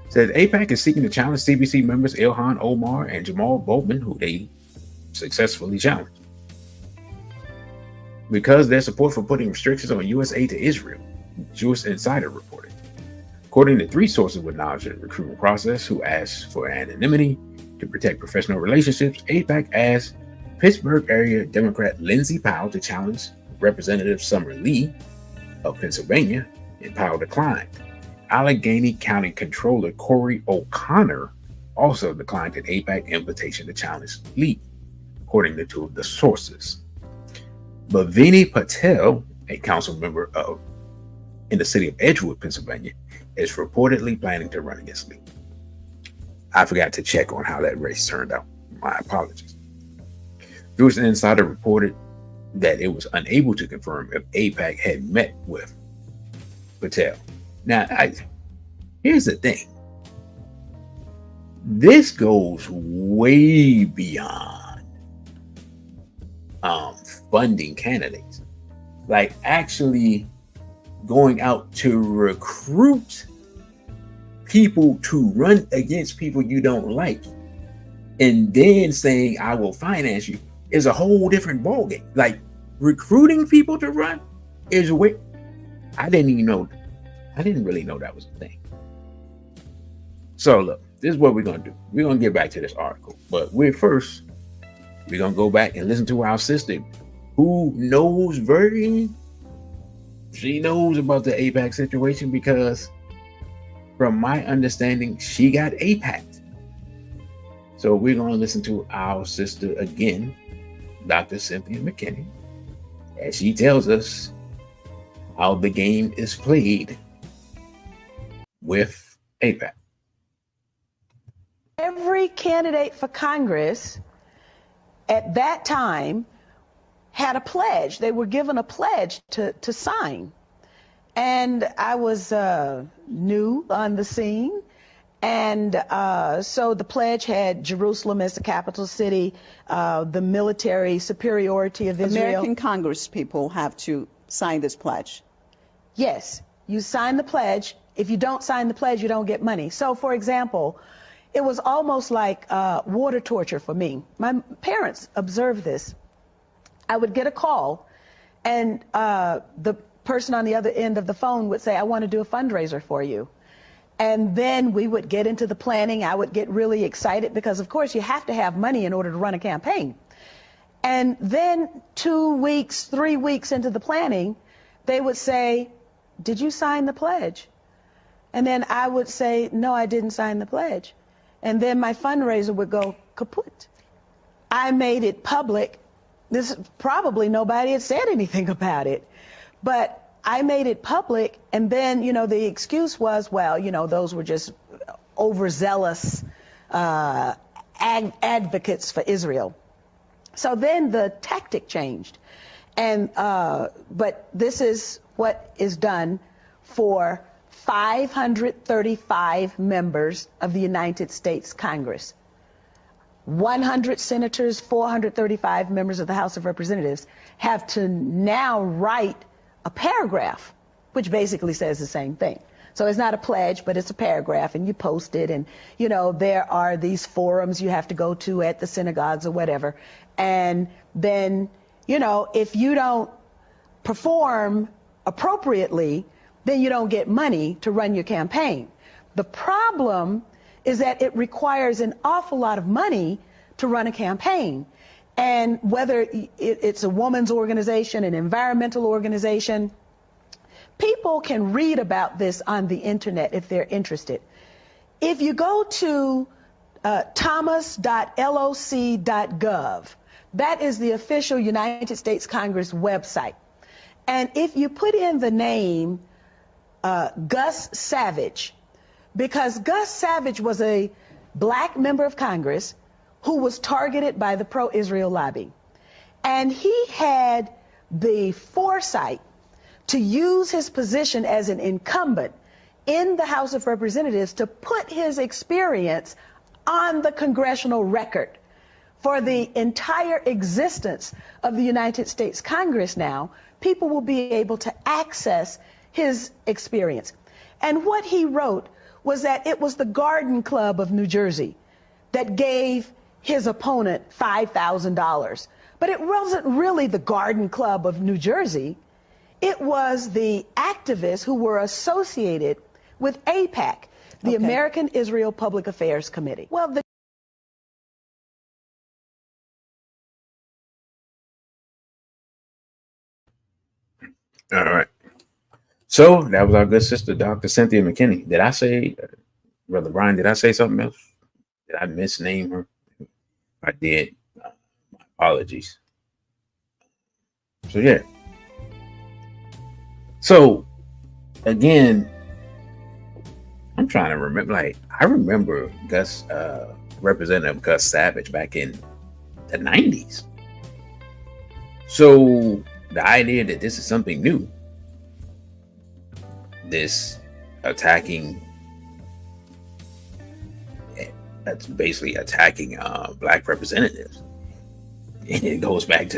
It says AIPAC is seeking to challenge CBC members Ilhan Omar and Jamal Bowman, who they successfully challenged, because their support for putting restrictions on U.S. aid to Israel, Jewish Insider reported. According to 3 sources with knowledge of the recruitment process who asked for anonymity to protect professional relationships, AIPAC asked Pittsburgh area Democrat Lindsey Powell to challenge Representative Summer Lee of Pennsylvania, and Powell declined. Allegheny County Controller Corey O'Connor also declined an AIPAC invitation to challenge Lee, according to 2 of the sources. Bhavini Patel, a council member in the city of Edgewood, Pennsylvania, is reportedly planning to run against Lee. I forgot to check on how that race turned out. My apologies. Jewish Insider reported that it was unable to confirm if AIPAC had met with Patel. Now, here's the thing. This goes way beyond funding candidates. Like, actually going out to recruit people to run against people you don't like, and then saying, I will finance you, is a whole different ballgame. Like, recruiting people to run is way. I didn't really know that was a thing. So look, this is what we're going to do. We're going to get back to this article, but we're going to go back and listen to our sister, who she knows about the AIPAC situation, because from my understanding, she got AIPAC. So we're going to listen to our sister again, Dr. Cynthia McKinney, as she tells us how the game is played with AIPAC. Every candidate for Congress at that time had a pledge. They were given a pledge to sign. And I was new on the scene. And so the pledge had Jerusalem as the capital city, the military superiority of Israel. American Congress people have to sign this pledge. Yes, you sign the pledge. If you don't sign the pledge, you don't get money. So, for example, it was almost like water torture for me. My parents observed this. I would get a call, and the person on the other end of the phone would say, I want to do a fundraiser for you. And then we would get into the planning. I would get really excited because, of course, you have to have money in order to run a campaign. And then 2 weeks, 3 weeks into the planning, they would say, did you sign the pledge? And then I would say, no, I didn't sign the pledge. And then my fundraiser would go kaput. I made it public. This probably nobody had said anything about it. But I made it public, and then, the excuse was, well, those were just overzealous advocates for Israel. So then the tactic changed. And but this is what is done for 535 members of the United States Congress. 100 senators, 435 members of the House of Representatives have to now write a paragraph, which basically says the same thing. So it's not a pledge, but it's a paragraph, and you post it, and, you know, there are these forums you have to go to at the synagogues or whatever. And then, you know, if you don't perform appropriately, then you don't get money to run your campaign. The problem is that it requires an awful lot of money to run a campaign. And whether it's a woman's organization, an environmental organization, people can read about this on the internet if they're interested. If you go to thomas.loc.gov, that is the official United States Congress website. And if you put in the name Gus Savage, because Gus Savage was a black member of Congress who was targeted by the pro-Israel lobby. And he had the foresight to use his position as an incumbent in the House of Representatives to put his experience on the congressional record. For the entire existence of the United States Congress now, people will be able to access his experience. And what he wrote was that it was the Garden Club of New Jersey that gave his opponent $5,000. But it wasn't really the Garden Club of New Jersey. It was the activists who were associated with AIPAC, the American Israel Public Affairs Committee. Well, All right. So that was our good sister, Dr. Cynthia McKinney. Did I say, Brother Brian, did I say something else? Did I misname her? If I did, my apologies. So, yeah. So, again, I'm trying to remember, like, I remember Representative Gus Savage back in the 90s. So, the idea that this is something new, this attacking, that's basically attacking black representatives. It goes back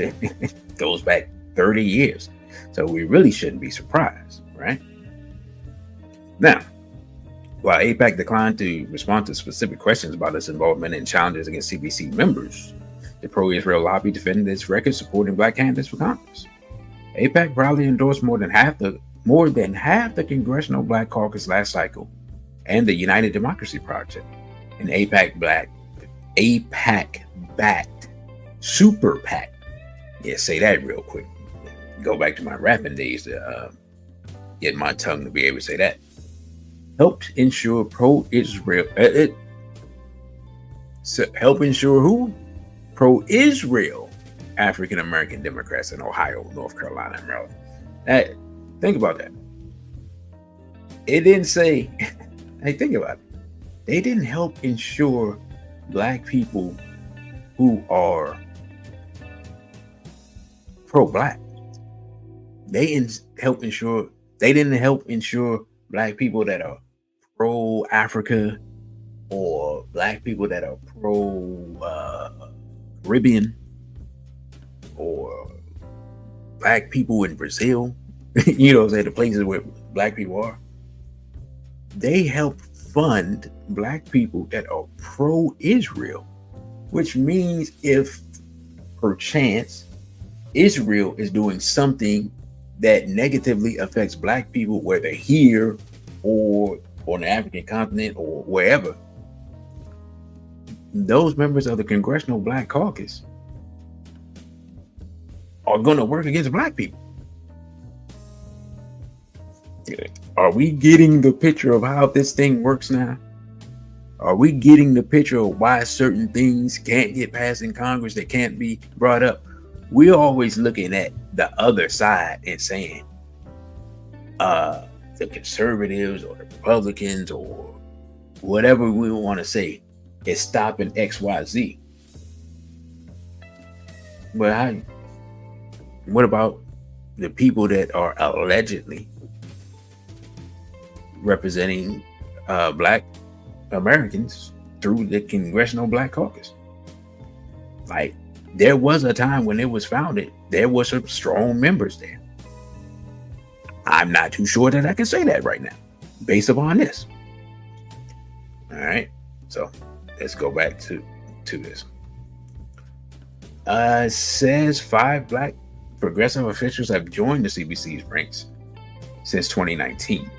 30 years. So we really shouldn't be surprised, right? Now, while AIPAC declined to respond to specific questions about its involvement in challenges against CBC members, the pro-Israel lobby defended its record supporting black candidates for Congress. AIPAC proudly endorsed more than half the Congressional Black Caucus last cycle and the United Democracy Project, an AIPAC-backed super PAC. Yeah, say that real quick. Go back to my rapping days to get my tongue to be able to say that. Helped ensure pro-Israel. Help ensure who? Pro-Israel African American Democrats in Ohio, North Carolina, and Maryland. Think about that. It didn't say. Hey, think about it. They didn't help ensure black people who are pro-black. They didn't help ensure black people that are pro-Africa or black people that are pro-Caribbean or black people in Brazil, you know, the places where black people are. They help fund black people that are pro-Israel, which means if perchance Israel is doing something that negatively affects black people, whether here or on the African continent or wherever, those members of the Congressional Black Caucus are going to work against black people. Are we getting the picture of how this thing works now? Are we getting the picture of why certain things can't get passed in Congress, that can't be brought up? We're always looking at the other side and saying the conservatives or the Republicans or whatever we want to say is stopping XYZ. Well, what about the people that are allegedly representing Black Americans through the Congressional Black Caucus? Like, there was a time when it was founded, there were some strong members there. I'm not too sure that I can say that right now, based upon this. All right, so let's go back to this. Says 5 Black progressive officials have joined the CBC's ranks since 2019.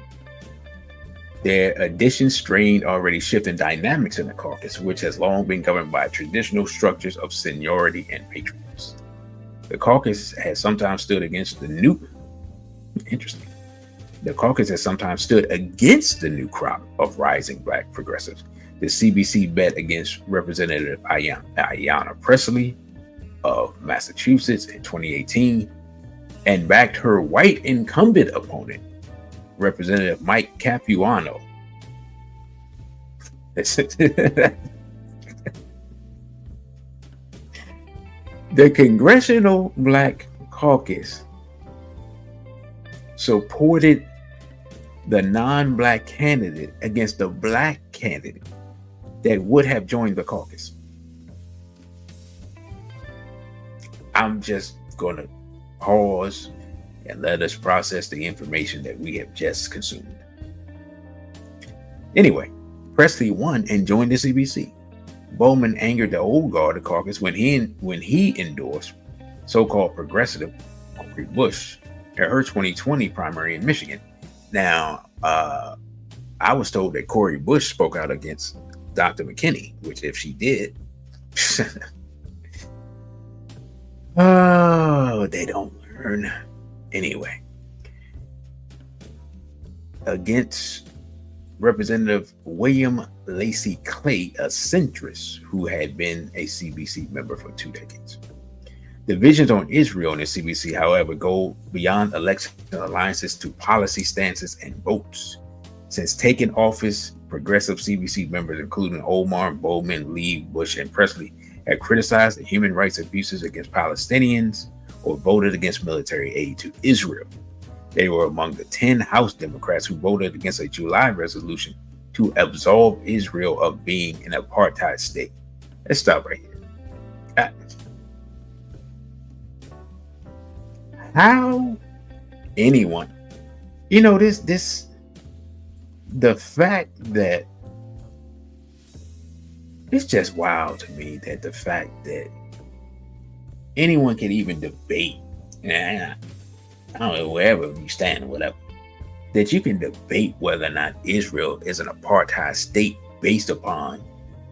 Their addition strained already shifting dynamics in the caucus, which has long been governed by traditional structures of seniority and patronage. The caucus has sometimes stood against the new crop of rising Black progressives. The CBC bet against Representative Ayanna Pressley of Massachusetts in 2018 and backed her white incumbent opponent, Representative Mike Capuano. The Congressional Black Caucus supported the non-Black candidate against the Black candidate that would have joined the caucus. I'm just going to pause and let us process the information that we have just consumed. Anyway, Presley won and joined the CBC. Bowman angered the old guard of the caucus when he endorsed so-called progressive Cori Bush at her 2020 primary in Michigan. Now, I was told that Cori Bush spoke out against Dr. McKinney, which if she did, oh, they don't learn. Anyway, against Representative William Lacey Clay, a centrist who had been a CBC member for 2 decades. Divisions on Israel in the CBC, however, go beyond election alliances to policy stances and votes. Since taking office, progressive CBC members, including Omar, Bowman, Lee, Bush, and Presley, have criticized the human rights abuses against Palestinians or voted against military aid to Israel. They were among the 10 House Democrats who voted against a July resolution to absolve Israel of being an apartheid state. Let's stop right here. How anyone, the fact that it's just wild to me that the fact that anyone can even debate, I don't know, wherever you stand or whatever, that you can debate whether or not Israel is an apartheid state based upon,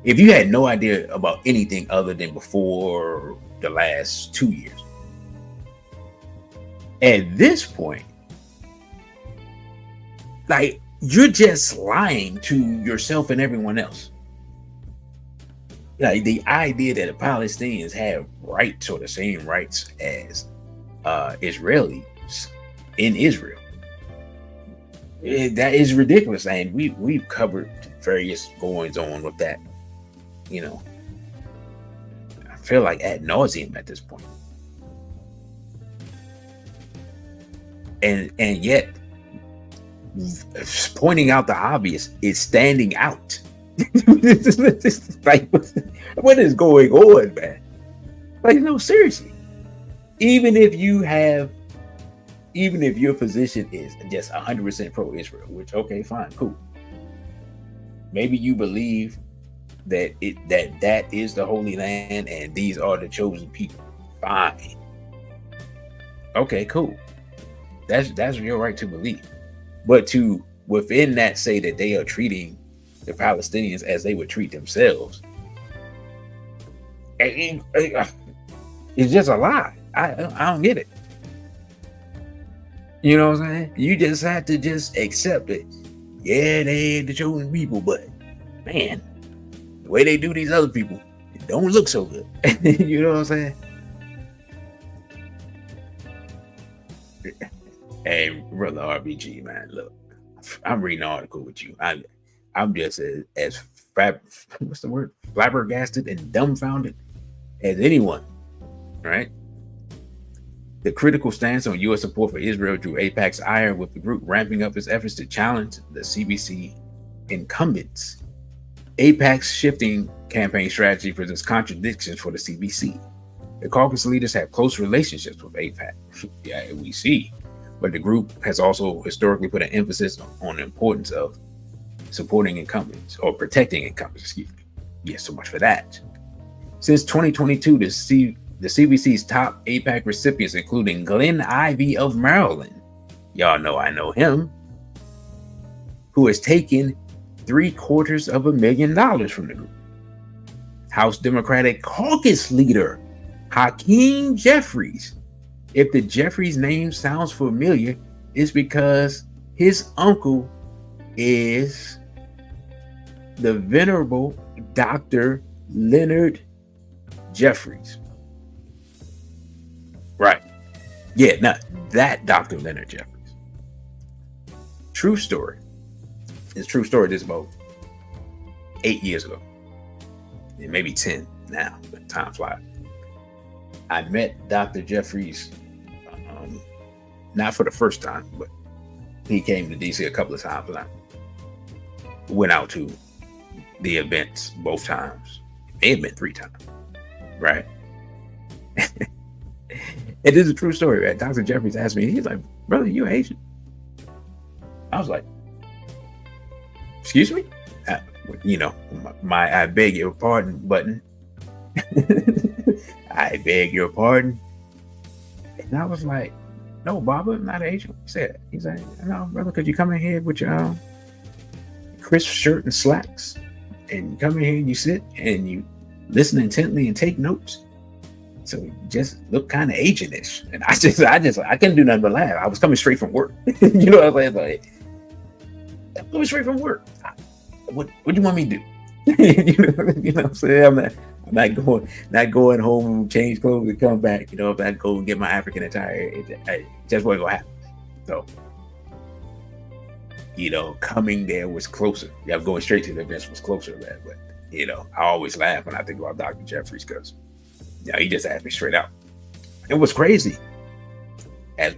if you had no idea about anything other than before the last 2 years. At this point, like, you're just lying to yourself and everyone else. Like, the idea that the Palestinians have rights or the same rights as Israelis in Israel, that is ridiculous. And we've covered various goings on with that. I feel like ad nauseum at this point. And yet, pointing out the obvious is standing out. Like, what is going on, man? Like, no, seriously. Even if your position is just 100% pro-Israel, which, okay, fine, cool. Maybe you believe that that is the Holy Land and these are the chosen people. Fine. Okay, cool. That's your right to believe. But to within that say that they are treating the Palestinians as they would treat themselves, it's just a lie. I don't get it. You know what I'm saying? You just have to just accept it. Yeah, they the chosen people, but man, the way they do these other people, it don't look so good. You know what I'm saying? Hey, brother RBG, man, look, I'm reading an article with you. I'm just as flabbergasted and dumbfounded as anyone right? The critical stance on U.S. support for Israel drew AIPAC's ire, with the group ramping up its efforts to challenge the CBC incumbents. AIPAC's shifting campaign strategy presents contradictions for the CBC. The caucus leaders have close relationships with AIPAC. Yeah, we see. But the group has also historically put an emphasis on the importance of supporting incumbents, or protecting incumbents, excuse me. Yes, so much for that. Since 2022, the CBC's top AIPAC recipients, including Glenn Ivey of Maryland, y'all know I know him, who has taken $750,000 from the group. House Democratic Caucus leader Hakeem Jeffries. If the Jeffries name sounds familiar, it's because his uncle is the venerable Dr. Leonard Jeffries. Right. Yeah, not that Dr. Leonard Jeffries. True story. It's a true story. This about 8 years ago. And maybe 10 now, but time flies. I met Dr. Jeffries, not for the first time, but he came to DC a couple of times, and I went out to the events both times. It may have been 3 times, right? It is a true story, man. Dr. Jeffries asked me, he's like, brother, you Asian? I was like, excuse me? My I beg your pardon button. I beg your pardon. And I was like, no, Baba, I'm not Asian. He said, he's like, no, brother, could you come in here with your crisp shirt and slacks, and you come in here and you sit and you listen intently and take notes? So you just look kind of Asian-ish. And I couldn't do nothing but laugh. I was coming straight from work. You know what I'm saying? I'm coming straight from work. What do you want me to do? you know what I'm saying? I'm not going home, change clothes, and come back. If I go and get my African attire, it just wasn't gonna happen. So, coming there was closer. Yeah, going straight to the events was closer, man. But I always laugh when I think about Dr. Jeffries, because he just asked me straight out. It was crazy. As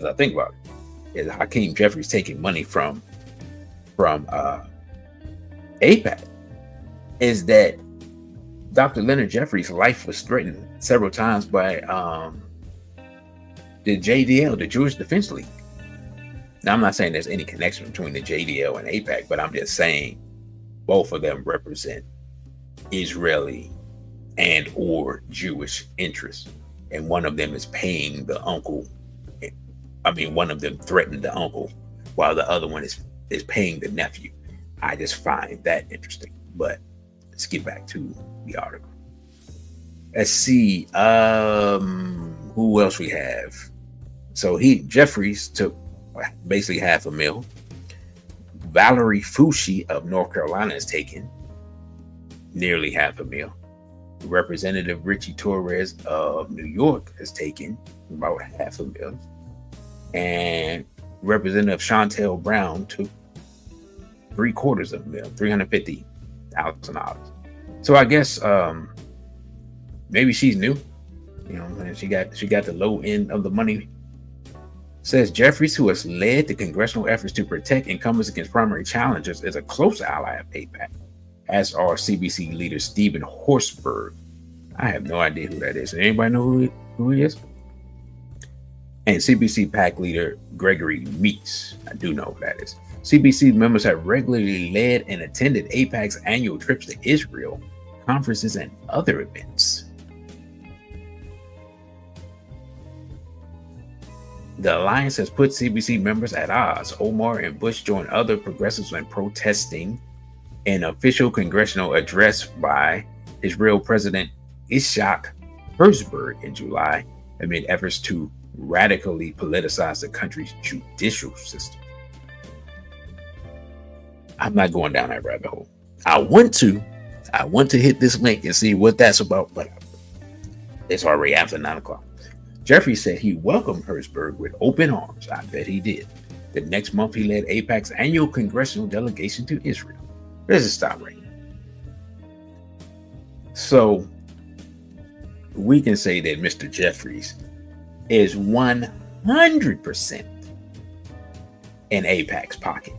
I think about it, is Hakeem Jeffries taking money from AIPAC, is that Dr. Leonard Jeffries' life was threatened several times by the JDL, the Jewish Defense League. Now, I'm not saying there's any connection between the JDL and AIPAC, but I'm just saying both of them represent Israeli and or Jewish interests. And one of them is paying the uncle. One of them threatened the uncle, while the other one is paying the nephew. I just find that interesting. But let's get back to the article. Let's see who else we have. So Jeffries took basically $500,000. Valerie Fushi of North Carolina is taking nearly $500,000. Representative Richie Torres of New York has taken about $500,000. And Representative Chantel Brown took $750,000, $350,000. So I guess maybe she's new. She got the low end of the money. Says Jeffries, who has led the congressional efforts to protect incumbents against primary challengers, is a close ally of AIPAC, as are CBC leader Stephen Horsberg. I have no idea who that is. Anybody know who he is? And CBC PAC leader Gregory Meeks. I do know who that is. CBC members have regularly led and attended AIPAC's annual trips to Israel, conferences, and other events. The alliance has put CBC members at odds. Omar and Bush joined other progressives in protesting an official congressional address by Israel President Isaac Herzberg in July amid efforts to radically politicize the country's judicial system. I'm not going down that rabbit hole. I want to hit this link and see what that's about, but it's already after 9 o'clock. Jeffrey said he welcomed Herzberg with open arms. I bet he did. The next month, he led AIPAC's annual congressional delegation to Israel. Let's just stop right here. So, we can say that Mr. Jeffries is 100% in AIPAC's pocket.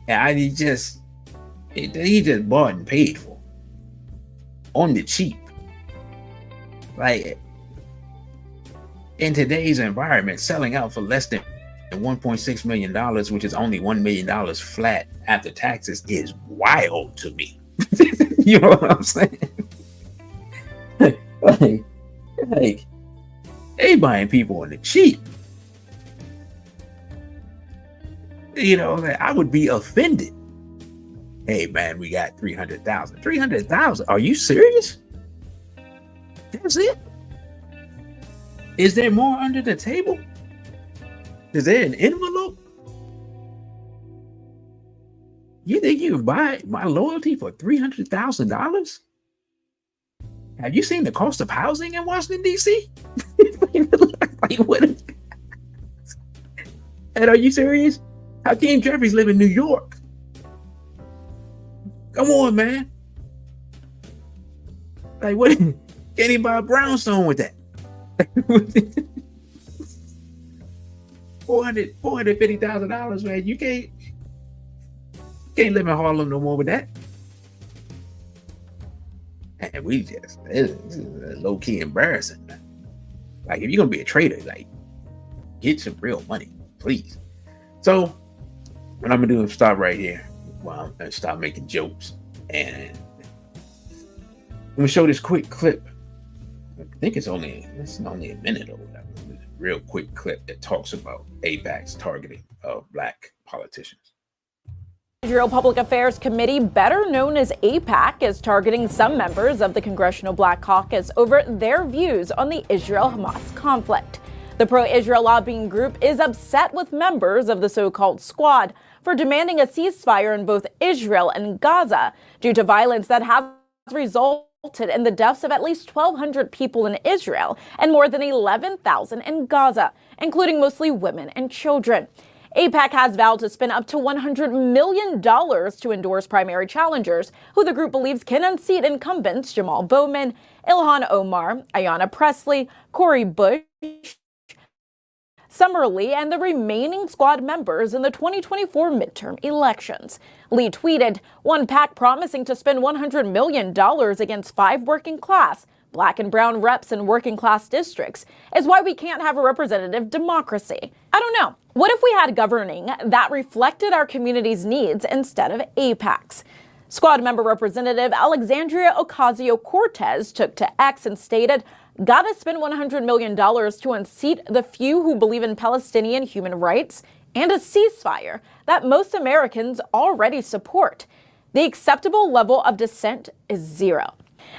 And he just bought and paid for on the cheap. Like, in today's environment, selling out for less than $1.6 million, which is only $1 million flat after taxes, is wild to me. You know what I'm saying? like, they buying people on the cheap. You know, I would be offended. Hey man, we got 300,000. 300,000? Are you serious? That's it? Is there more under the table? Is there an envelope? You think you can buy my loyalty for $300,000? Have you seen the cost of housing in Washington, D.C.? Like, what? And are you serious? Hakeem Jeffries live in New York. Come on, man. Like, what? Can't even buy a brownstone with that. $450,000, man. You can't live in Harlem no more with that. And we just, this is low-key embarrassing, man. Like, if you're gonna be a trader, like, get some real money, please. So what I'm gonna do is stop right here. Well, I'm gonna stop making jokes, and I'm gonna show this quick clip. I think it's only a minute or whatever. It's a real quick clip that talks about AIPAC's targeting of Black politicians. Israel Public Affairs Committee, better known as AIPAC, is targeting some members of the Congressional Black Caucus over their views on the Israel-Hamas conflict. The pro-Israel lobbying group is upset with members of the so-called squad for demanding a ceasefire in both Israel and Gaza due to violence that has resulted in the deaths of at least 1,200 people in Israel and more than 11,000 in Gaza, including mostly women and children. AIPAC has vowed to spend up to $100 million to endorse primary challengers, who the group believes can unseat incumbents Jamal Bowman, Ilhan Omar, Ayanna Pressley, Cori Bush, Summer Lee, and the remaining squad members in the 2024 midterm elections. Lee tweeted, "One PAC promising to spend $100 million against 5 working class, Black and brown reps in working class districts is why we can't have a representative democracy." I don't know. What if we had governing that reflected our community's needs instead of AIPAC's? Squad member Representative Alexandria Ocasio-Cortez took to X and stated, "Gotta spend $100 million to unseat the few who believe in Palestinian human rights and a ceasefire that most Americans already support. The acceptable level of dissent is 0.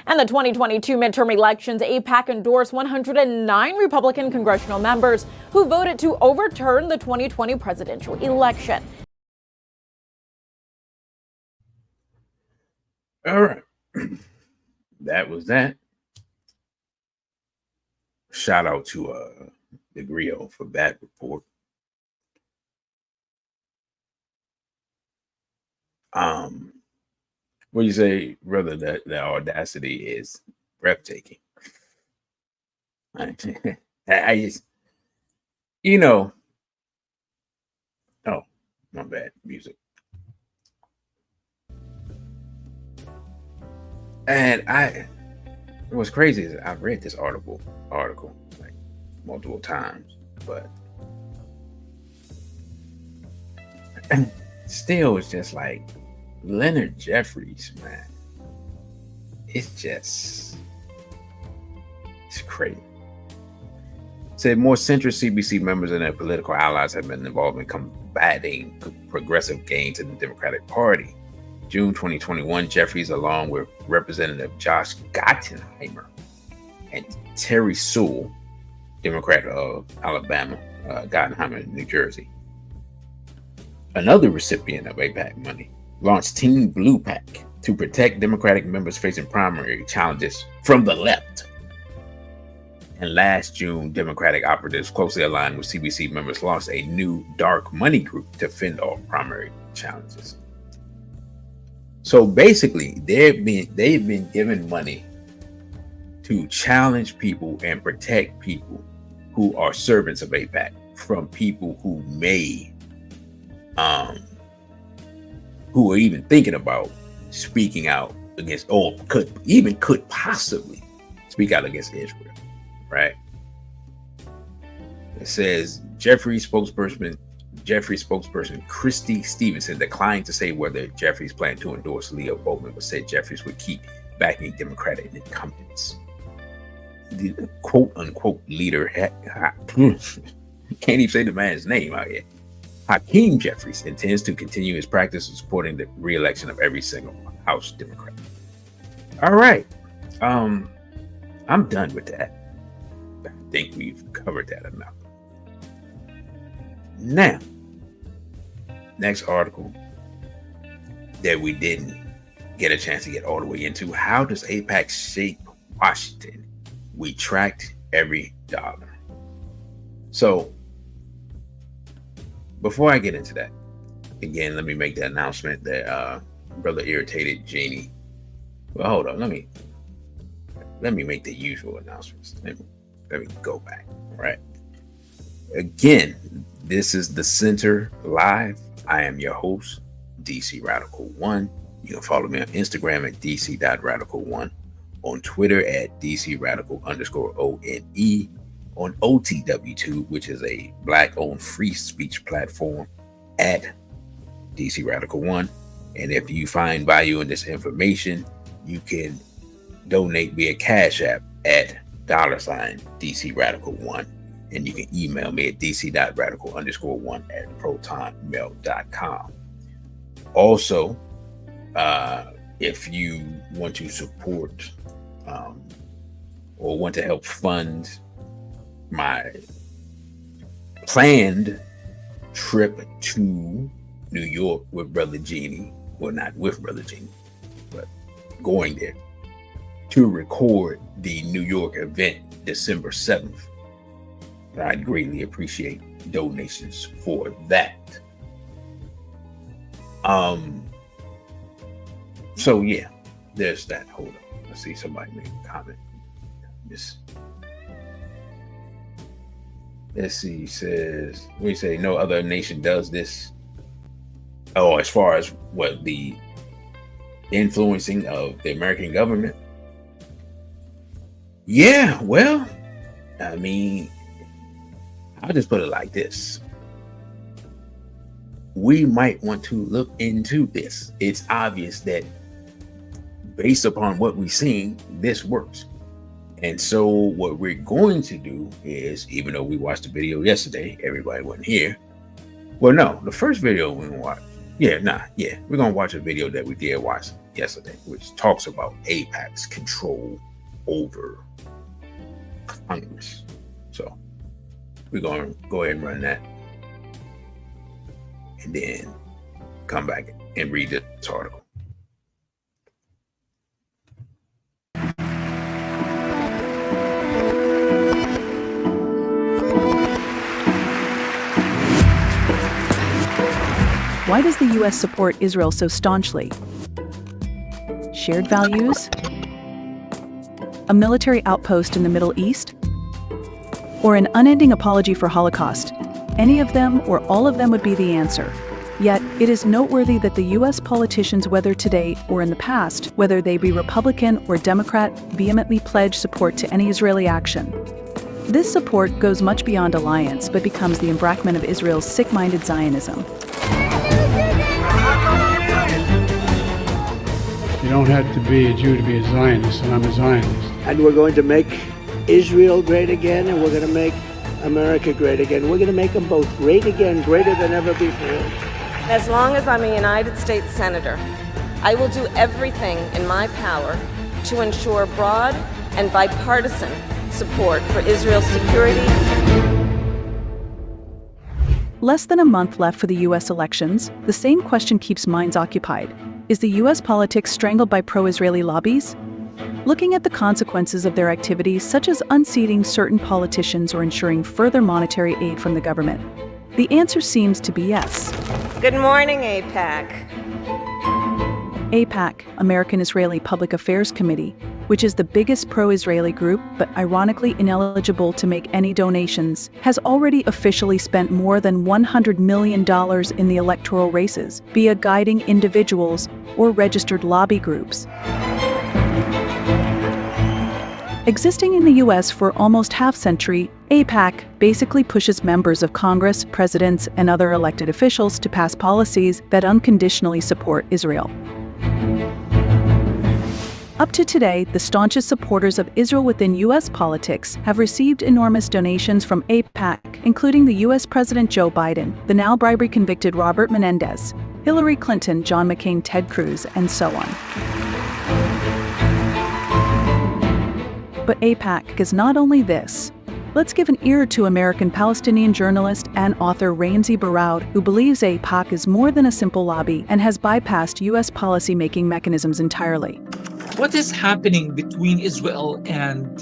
In the 2022 midterm elections, AIPAC endorsed 109 Republican congressional members who voted to overturn the 2020 presidential election. All right. That was that. Shout out to the Griot for that report. What do you say, brother? That the audacity is breathtaking. I just, you know. Oh, my bad. Music. And what's crazy is I've read this article like multiple times, but still it's just like Leonard Jeffries, man. It's crazy. Said more centrist CBC members and their political allies have been involved in combating progressive gains in the Democratic Party. June 2021, Jeffries, along with Representative Josh Gottheimer and Terry Sewell, Democrat of Alabama, Gottheimer, New Jersey, another recipient of AIPAC money, launched Team Blue PAC to protect Democratic members facing primary challenges from the left. And last June, Democratic operatives closely aligned with CBC members launched a new dark money group to fend off primary challenges. So basically, they've been giving money to to challenge people and protect people who are servants of AIPAC from people who may, who are even thinking about speaking out against, or could possibly speak out against Israel, right? It says Jeffrey's spokesperson Christy Stevenson declined to say whether Jeffries planned to endorse Leo Bowman, but said Jeffries would keep backing Democratic incumbents. The quote-unquote leader, can't even say the man's name out here, Hakeem Jeffries, intends to continue his practice of supporting the re-election of every single House Democrat. All right. I'm done with that. I think we've covered that enough. Now, next article that we didn't get a chance to get all the way into: how does AIPAC shape Washington? We tracked every dollar. So before I get into that, again, let me make the announcement that Brother Irritated Genie. Well, hold on, let me make the usual announcements. Let me go back. All right. Again, this is the Center Live. I am your host, DC Radical 1. You can follow me on Instagram at dc.radical1, on Twitter at dcradical_ONE, on OTW2, which is a Black-owned free speech platform, at DC Radical 1. And if you find value in this information, you can donate via Cash App at $DC Radical 1. And you can email me at dc.radical_1@protonmail.com. Also, if you want to support or want to help fund my planned trip to New York with Brother Genie, well, not with Brother Genie, but going there to record the New York event December 7th, I'd greatly appreciate donations for that. So yeah, there's that. Hold on. Let's see, somebody make a comment. Let's see, says, we say no other nation does this. Oh, as far as what, the influencing of the American government? Yeah, well, I mean, I'll just put it like this. We might want to look into this. It's obvious that based upon what we've seen, this works. And so what we're going to do is, even though we watched the video yesterday, everybody wasn't here. Well, no, the first video we watched, we're going to watch a video that we did watch yesterday, which talks about AIPAC's control over Congress. So we're going to go ahead and run that, and then come back and read this article. Why does the U.S. support Israel so staunchly? Shared values? A military outpost in the Middle East? Or an unending apology for Holocaust? Any of them or all of them would be the answer. Yet, it is noteworthy that the U.S. politicians, whether today or in the past, whether they be Republican or Democrat, vehemently pledge support to any Israeli action. This support goes much beyond alliance, but becomes the embrackment of Israel's sick-minded Zionism. You don't have to be a Jew to be a Zionist, and I'm a Zionist. And we're going to make Israel great again, and we're going to make America great again. We're going to make them both great again, greater than ever before. As long as I'm a United States Senator, I will do everything in my power to ensure broad and bipartisan support for Israel's security. Less than a month left for the U.S. elections, the same question keeps minds occupied. Is the U.S. politics strangled by pro-Israeli lobbies? Looking at the consequences of their activities, such as unseating certain politicians or ensuring further monetary aid from the government, the answer seems to be yes. Good morning, AIPAC. AIPAC, American Israeli Public Affairs Committee, which is the biggest pro-Israeli group but ironically ineligible to make any donations, has already officially spent more than $100 million in the electoral races via guiding individuals or registered lobby groups. Existing in the U.S. for almost half-century, AIPAC basically pushes members of Congress, presidents, and other elected officials to pass policies that unconditionally support Israel. Up to today, the staunchest supporters of Israel within U.S. politics have received enormous donations from AIPAC, including the U.S. President Joe Biden, the now bribery-convicted Robert Menendez, Hillary Clinton, John McCain, Ted Cruz, and so on. But AIPAC is not only this. Let's give an ear to American-Palestinian journalist and author Ramzi Baroud, who believes AIPAC is more than a simple lobby and has bypassed U.S. policy-making mechanisms entirely. What is happening between Israel and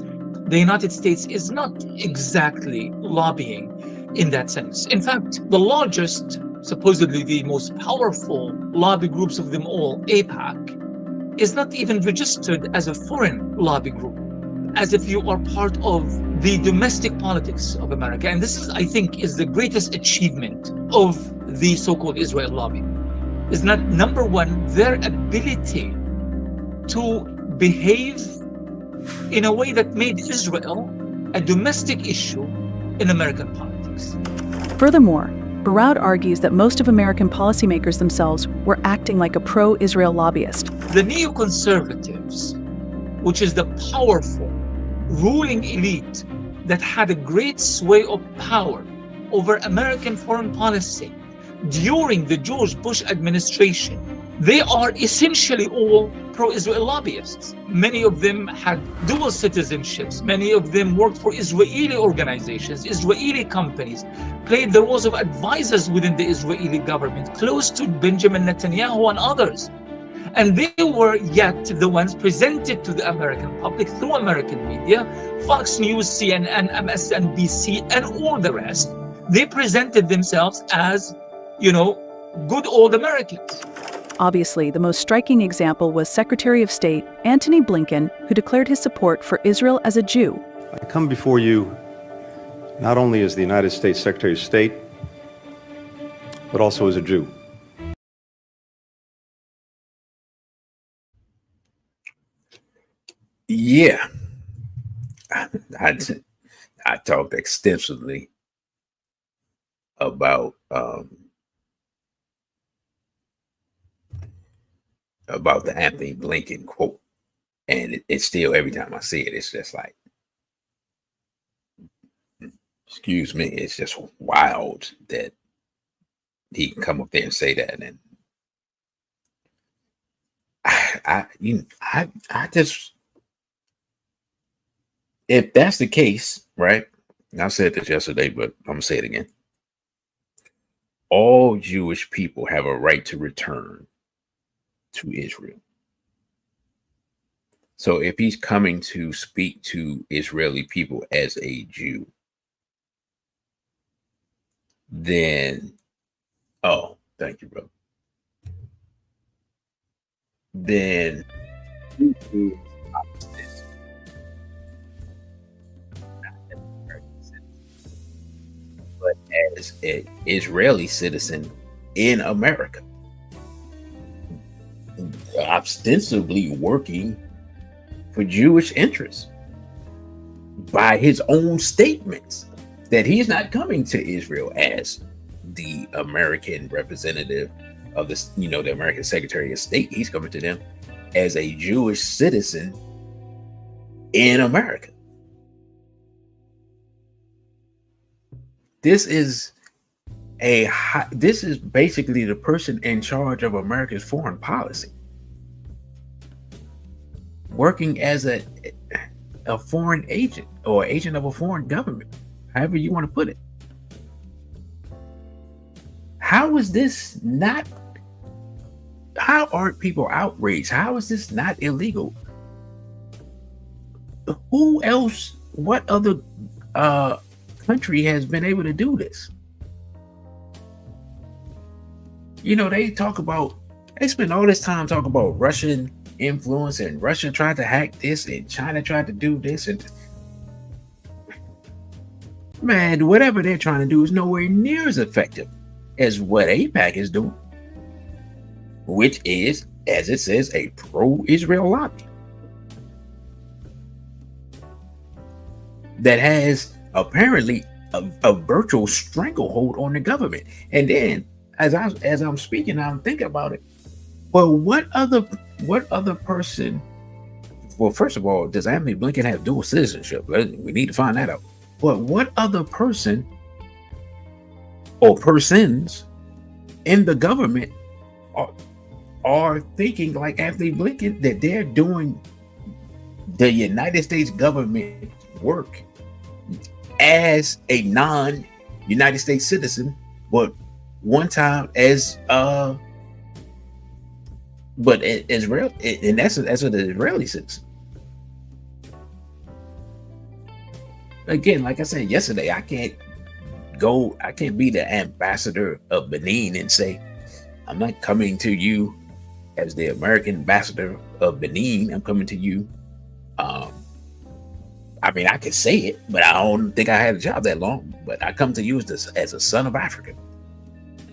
the United States is not exactly lobbying in that sense. In fact, the largest, supposedly the most powerful lobby groups of them all, AIPAC, is not even registered as a foreign lobby group, as if you are part of the domestic politics of America. And this is, I think, is the greatest achievement of the so-called Israel lobby, is not, number one, their ability to behave in a way that made Israel a domestic issue in American politics. Furthermore, Baroud argues that most of American policymakers themselves were acting like a pro-Israel lobbyist. The neoconservatives, which is the powerful ruling elite that had a great sway of power over American foreign policy during the George Bush administration, they are essentially all pro-Israel lobbyists. Many of them had dual citizenships. Many of them worked for Israeli organizations, Israeli companies, played the roles of advisors within the Israeli government, close to Benjamin Netanyahu and others. And they were yet the ones presented to the American public through American media, Fox News, CNN, MSNBC, and all the rest. They presented themselves as, good old Americans. Obviously, the most striking example was Secretary of State Antony Blinken, who declared his support for Israel as a Jew. I come before you not only as the United States Secretary of State, but also as a Jew. Yeah, I talked extensively about the Anthony Blinken quote, and it's still, every time I see it, it's just like, excuse me, it's just wild that he can come up there and say that. And I just, if that's the case, right? And I said this yesterday, but I'm gonna say it again. All Jewish people have a right to return to Israel. So if he's coming to speak to Israeli people as a Jew, then, oh, thank you, brother. Then but as an Israeli citizen in America, ostensibly working for Jewish interests by his own statements that he's not coming to Israel as the American representative of this, the American Secretary of State. He's coming to them as a Jewish citizen in America. This is basically the person in charge of America's foreign policy, working as a foreign agent or agent of a foreign government, however you want to put it. How is this not? How aren't people outraged? How is this not illegal? Who else? What other country has been able to do this? They spend all this time talking about Russian influence, and Russia tried to hack this, and China tried to do this, and man, whatever they're trying to do is nowhere near as effective as what AIPAC is doing, which is, as it says, a pro-Israel lobby that has apparently a virtual stranglehold on the government. And then, as I'm speaking, I'm thinking about it. Well, what other person? Well, first of all, does Anthony Blinken have dual citizenship? We need to find that out. But what other person or persons in the government are thinking like Anthony Blinken, that they're doing the United States government work as a non-United States citizen, but one time as Israel, and that's an Israeli citizen. Again, like I said yesterday, I can't be the ambassador of Benin and say, I'm not coming to you as the American ambassador of Benin. I'm coming to you. I mean, I can say it, but I don't think I had a job that long. But I come to you as a son of Africa,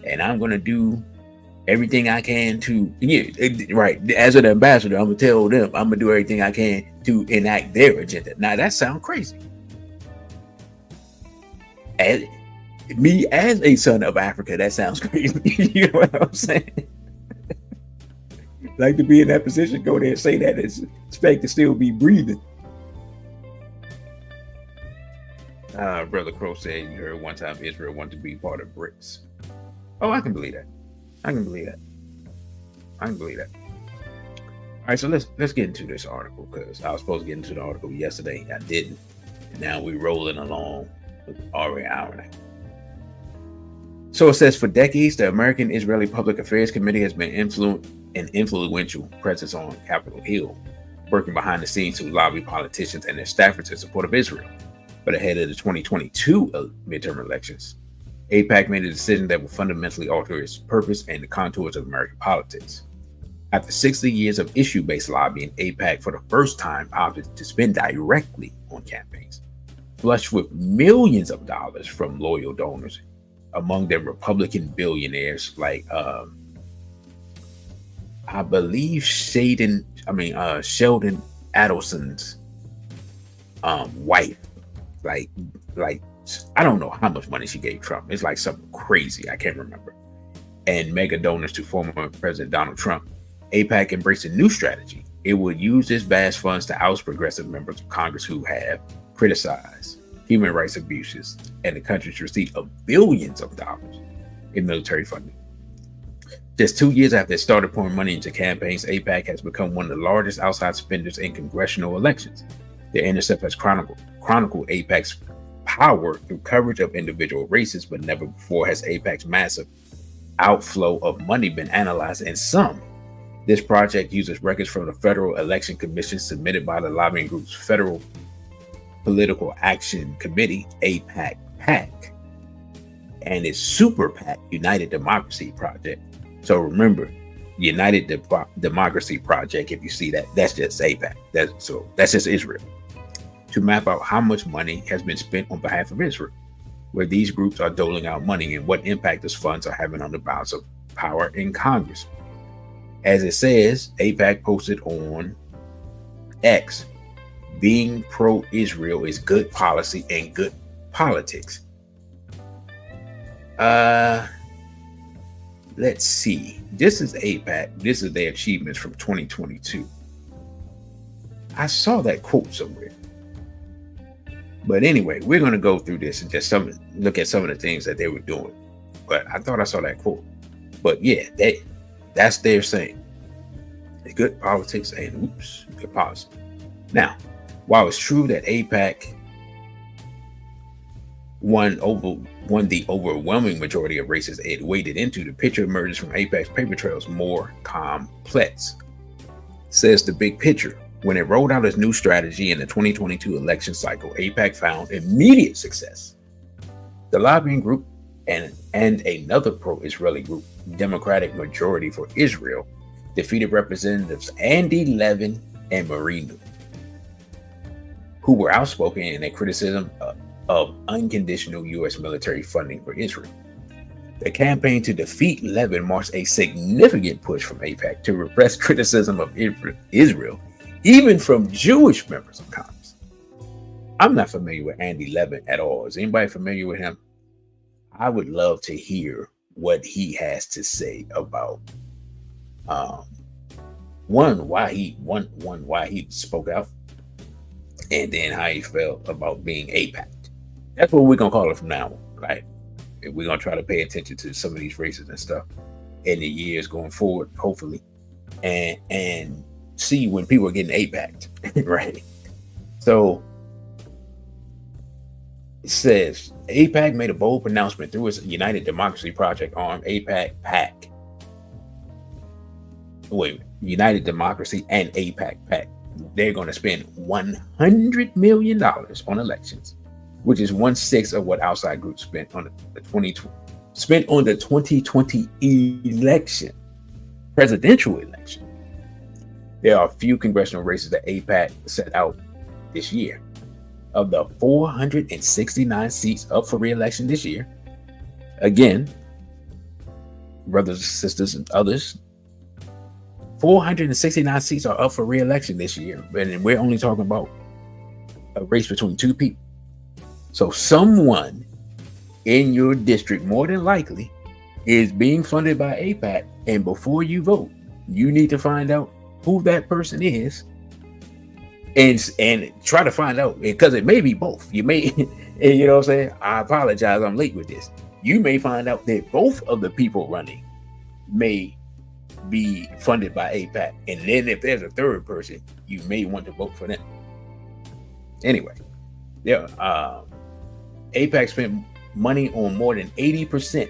and I'm going to do everything I can to, right. As an ambassador, I'm going to tell them I'm going to do everything I can to enact their agenda. Now, that sounds crazy. As me, as a son of Africa, that sounds crazy. You know what I'm saying? Like to be in that position, go there and say that, and expect to still be breathing. Brother Crow said you heard one time Israel wanted to be part of BRICS. Oh, I can believe that. I can believe that. All right, so let's get into this article, because I was supposed to get into the article yesterday. I didn't. And now we're rolling along with already an hour and a half. So it says, for decades, the American Israeli Public Affairs Committee has been an influential presence on Capitol Hill, working behind the scenes to lobby politicians and their staffers in support of Israel. But ahead of the 2022 midterm elections, AIPAC made a decision that will fundamentally alter its purpose and the contours of American politics. After 60 years of issue-based lobbying, AIPAC for the first time opted to spend directly on campaigns, flushed with millions of dollars from loyal donors, among them Republican billionaires like I believe Sheldon Adelson's wife. Like I don't know how much money she gave Trump. It's like something crazy. I can't remember. And mega donors to former President Donald Trump. AIPAC embraced a new strategy. It would use its vast funds to oust progressive members of Congress who have criticized human rights abuses and the country's receipt of billions of dollars in military funding. Just 2 years after it started pouring money into campaigns, AIPAC has become one of the largest outside spenders in congressional elections. The Intercept has chronicled AIPAC's power through coverage of individual races, but never before has AIPAC's massive outflow of money been analyzed in sum. This project uses records from the Federal Election Commission submitted by the lobbying group's Federal Political Action Committee, AIPAC, and its super PAC, United Democracy Project. So remember, United Democracy Project, if you see that, that's just AIPAC. That's just Israel. To map out how much money has been spent on behalf of Israel, where these groups are doling out money, and what impact those funds are having on the balance of power in Congress. As it says, AIPAC posted on X, being pro-Israel is good policy and good politics. Let's see. This is AIPAC. This is their achievements from 2022. I saw that quote somewhere. But anyway, we're going to go through this and just look at some of the things that they were doing. But I thought I saw that quote. But yeah, that's their saying. It's good politics and good policy. Now, while it's true that AIPAC won the overwhelming majority of races it waded into, the picture emerges from AIPAC's paper trails more complex. Says the big picture. When it rolled out its new strategy in the 2022 election cycle, AIPAC found immediate success. The lobbying group and another pro-Israeli group, Democratic Majority for Israel, defeated Representatives Andy Levin and Marie New, who were outspoken in their criticism of unconditional U.S. military funding for Israel. The campaign to defeat Levin marks a significant push from AIPAC to repress criticism of Israel, even from Jewish members of Congress. I'm not familiar with Andy Levin at all. Is anybody familiar with him? I would love to hear what he has to say about why he spoke out, and then how he felt about being AIPAC. That's what we're gonna call it from now on, right? We're gonna try to pay attention to some of these races and stuff in the years going forward, hopefully, and see when people are getting AIPAC, right? So it says AIPAC made a bold pronouncement through its United Democracy Project arm, AIPAC-PAC. United Democracy and AIPAC-PAC. They're going to spend $100 million on elections, which is 1/6 of what outside groups spent on the 2020 election, presidential election. There are a few congressional races that AIPAC set out this year. Of the 469 seats up for re-election this year, again, brothers and sisters and others, 469 seats are up for re-election this year, and we're only talking about a race between two people. So someone in your district, more than likely, is being funded by AIPAC, and before you vote, you need to find out who that person is, and try to find out, because it may be both. You may, and you know what I'm saying? I apologize, I'm late with this. You may find out that both of the people running may be funded by AIPAC, and then if there's a third person, you may want to vote for them. Anyway, AIPAC spent money on more than 80%,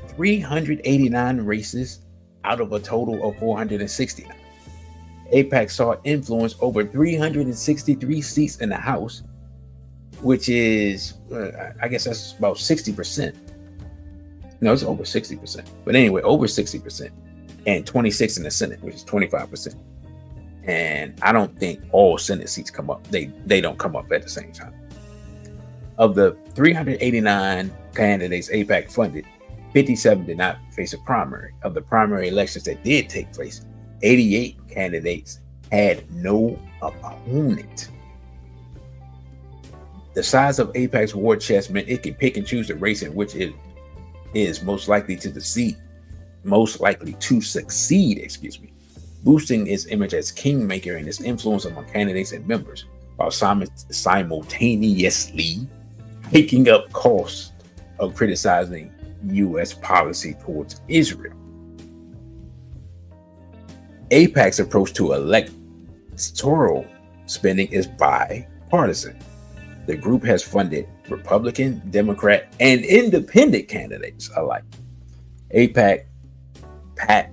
389 races out of a total of 469. AIPAC sought influence over 363 seats in the House, which is, I guess that's about 60%. No, it's over 60%. But anyway, over 60%. And 26 in the Senate, which is 25%. And I don't think all Senate seats come up. They don't come up at the same time. Of the 389 candidates AIPAC funded, 57 did not face a primary. Of the primary elections that did take place, 88 candidates had no opponent. The size of AIPAC's war chest meant it can pick and choose the race in which it is most likely to succeed, boosting its image as kingmaker and its influence among candidates and members, while simultaneously taking up costs of criticizing U.S. policy towards Israel. AIPAC's approach to electoral spending is bipartisan. The group has funded Republican, Democrat, and independent candidates alike. AIPAC-PAC,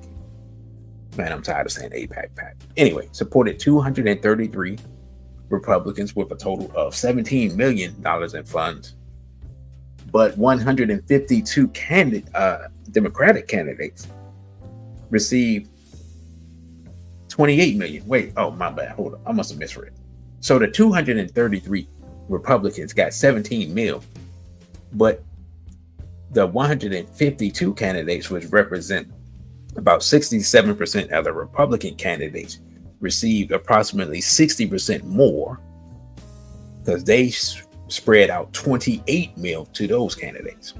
man, I'm tired of saying AIPAC-PAC. Anyway, supported 233 Republicans with a total of $17 million in funds, but 152 Democratic candidates received 28 million. Wait, oh my bad. Hold on, I must have misread. So the 233 Republicans got 17 mil, but the 152 candidates, which represent about 67% of the Republican candidates, received approximately 60% more, because they spread out 28 mil to those candidates.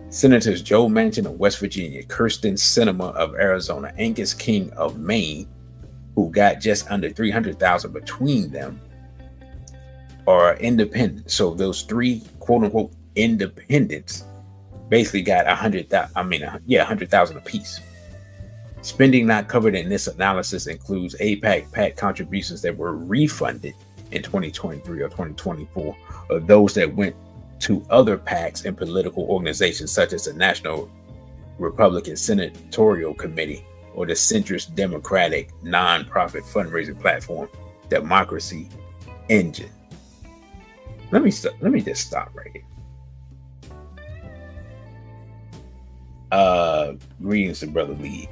Senators Joe Manchin of West Virginia, Kirsten Sinema of Arizona, Angus King of Maine, who got just under 300,000 between them, are independent. So those three quote unquote independents basically got 100,000 apiece. Spending not covered in this analysis includes AIPAC-PAC contributions that were refunded in 2023 or 2024, or those that went to other PACs and political organizations such as the National Republican Senatorial Committee or the centrist Democratic nonprofit fundraising platform Democracy Engine. Let me just stop right here. Greetings to Brother Lee.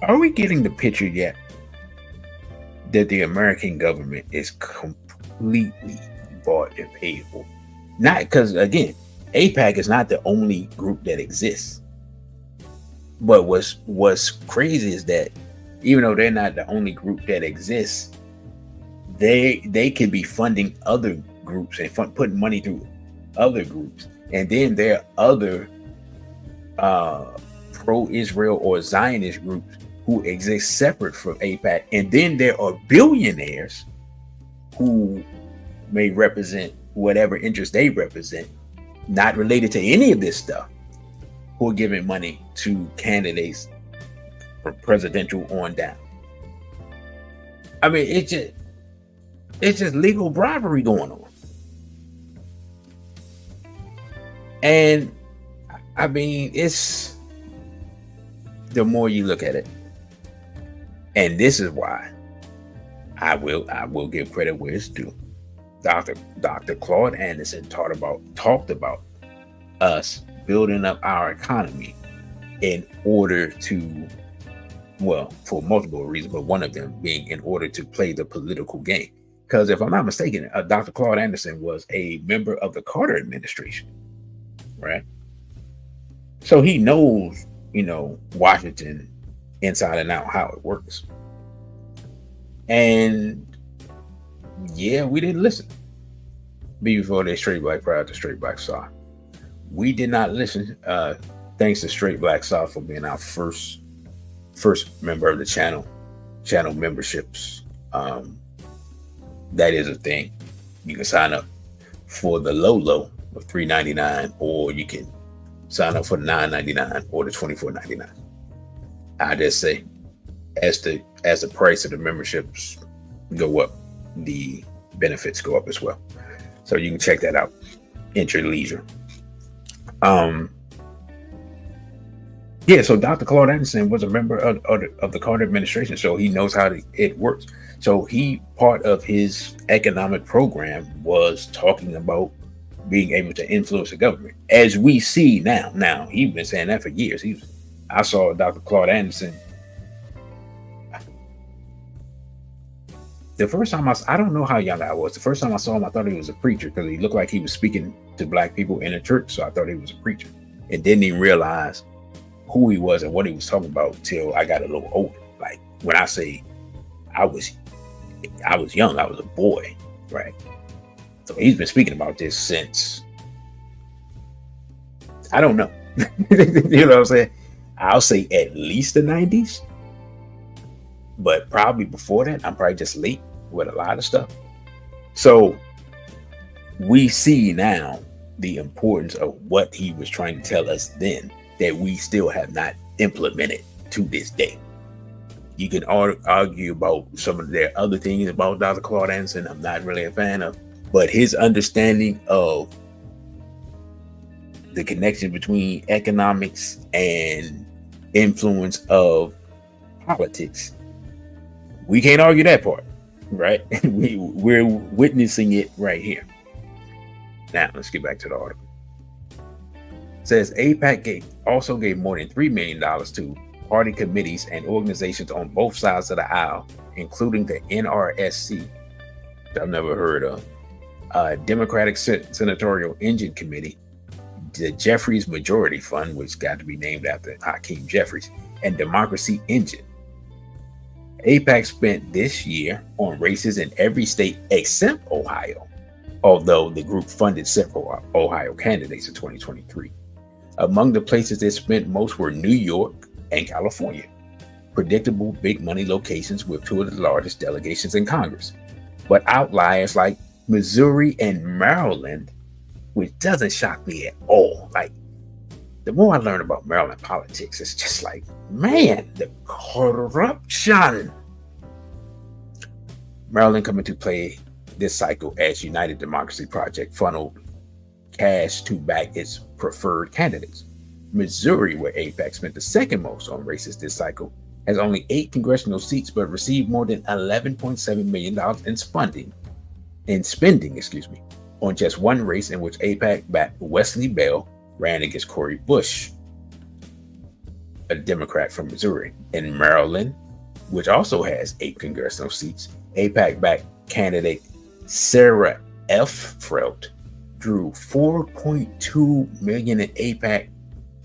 Are we getting the picture yet that the American government is completely bought and paid for? Not because, again, AIPAC is not the only group that exists. But what's crazy is that even though they're not the only group that exists, they could be funding other groups and putting money through other groups. And then there are other pro-Israel or Zionist groups who exist separate from AIPAC. And then there are billionaires who may represent whatever interest they represent, not related to any of this stuff, who are giving money to candidates for presidential on down. I mean, it's just legal bribery going on. And I mean, it's the more you look at it, and this is why I will give credit where it's due. Dr. Claude Anderson talked about us building up our economy in order to, well, for multiple reasons, but one of them being in order to play the political game. Because if I'm not mistaken, Dr. Claude Anderson was a member of the Carter administration, right? So he knows, Washington inside and out, how it works. And yeah, we didn't listen. Before they Straight Black Pride to Straight Black South, we did not listen. Thanks to Straight Black South for being our first member of the channel memberships. That is a thing. You can sign up for the low of $3.99, or you can sign up for the $9.99 or the $24.99. I just say, as the price of the memberships go up, the benefits go up as well. So you can check that out at your leisure. Yeah, so Dr. Claude Anderson was a member of the Carter administration, so he knows how it works. So part of his economic program was talking about being able to influence the government, as we see now. Now, he's been saying that for years. I saw Dr. Claude Anderson. The first time I don't know how young I was. The first time I saw him, I thought he was a preacher because he looked like he was speaking to black people in a church. So I thought he was a preacher, and didn't even realize who he was and what he was talking about till I got a little older. Like when I say I was young, I was a boy, right? So he's been speaking about this since, I don't know. You know what I'm saying? I'll say at least the 90s, but probably before that. I'm probably just late with a lot of stuff. So we see now the importance of what he was trying to tell us then that we still have not implemented to this day. You can argue about some of their other things about Dr. Claude Anderson I'm not really a fan of, but his understanding of the connection between economics and influence of politics, we can't argue that part, right? We're witnessing it right here. Now, let's get back to the article. It says AIPAC also gave more than $3 million to party committees and organizations on both sides of the aisle, including the NRSC, that I've never heard of, Democratic Senatorial Engine Committee, the Jeffries Majority Fund, which got to be named after Hakeem Jeffries, and Democracy Engine. AIPAC spent this year on races in every state except Ohio, although the group funded several Ohio candidates in 2023. Among the places they spent most were New York and California, predictable big money locations with two of the largest delegations in Congress. But outliers like Missouri and Maryland, which doesn't shock me at all. Like, the more I learn about Maryland politics, it's just like, man, the corruption. Maryland coming to play this cycle as United Democracy Project funneled cash to back its preferred candidates. Missouri, where AIPAC spent the second most on races this cycle, has only 8 congressional seats, but received more than $11.7 million in spending, on just one race in which AIPAC-backed Wesley Bell ran against Cori Bush, a Democrat from Missouri. In Maryland, which also has 8 congressional seats, AIPAC-backed candidate Sarah F. Frelt drew $4.2 million in AIPAC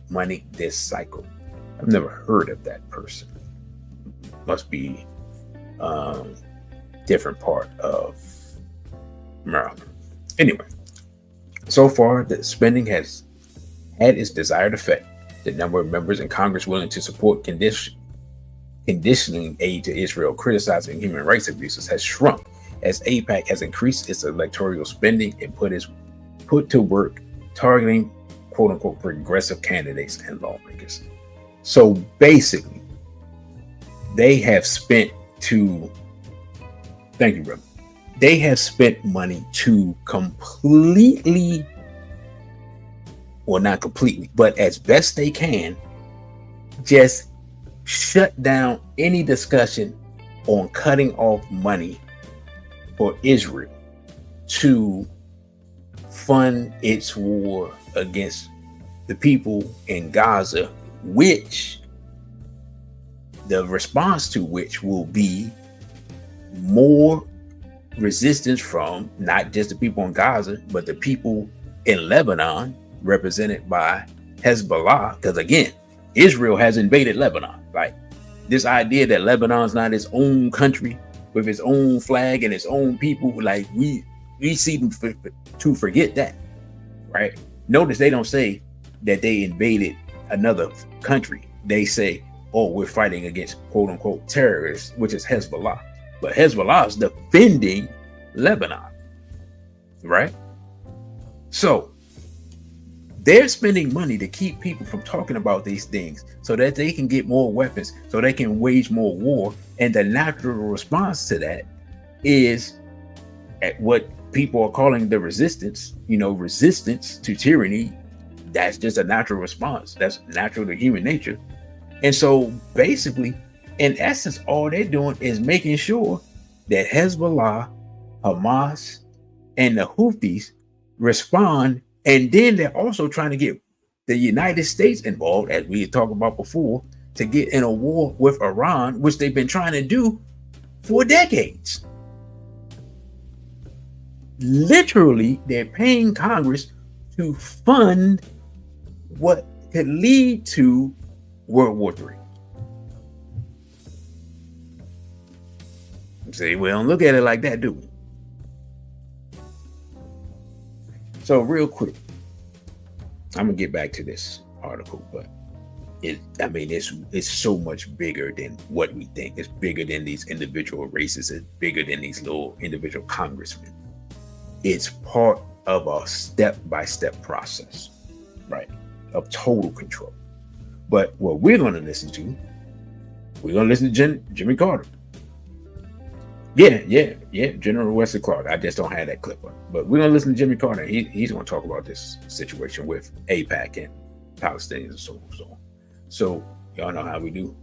money this cycle. I've never heard of that person. Must be different part of Maryland. Anyway, so far the spending has had its desired effect. The number of members in Congress willing to support conditioning aid to Israel criticizing human rights abuses has shrunk as AIPAC has increased its electoral spending and put to work targeting quote-unquote progressive candidates and lawmakers. So basically, they have spent thank you, brother. They have spent money to completely, well, not completely, but as best they can, just shut down any discussion on cutting off money for Israel to fund its war against the people in Gaza, which the response to which will be more resistance from not just the people in Gaza, but the people in Lebanon, represented by Hezbollah. Because again, Israel has invaded Lebanon. Like, this idea that Lebanon's not its own country with its own flag and its own people, like we seem to forget that, right? Notice they don't say that they invaded another country. They say, oh, we're fighting against quote unquote terrorists, which is Hezbollah. But Hezbollah is defending Lebanon, right? So they're spending money to keep people from talking about these things so that they can get more weapons, so they can wage more war. And the natural response to that is at what people are calling the resistance, resistance to tyranny. That's just a natural response. That's natural to human nature. And so basically, in essence, all they're doing is making sure that Hezbollah, Hamas, and the Houthis respond. And then they're also trying to get the United States involved, as we had talked about before, to get in a war with Iran, which they've been trying to do for decades. Literally, they're paying Congress to fund what could lead to World War III. See, we don't look at it like that, do we? So real quick, I'm gonna get back to this article, but it's so much bigger than what we think. It's bigger than these individual races. It's bigger than these little individual congressmen. It's part of a step-by-step process, right, of total control. But what we're going to listen to Jimmy Carter. Yeah, General Wesley Clark. I just don't have that clip up. But we're going to listen to Jimmy Carter. He's going to talk about this situation with AIPAC and Palestinians and so on. So y'all know how we do.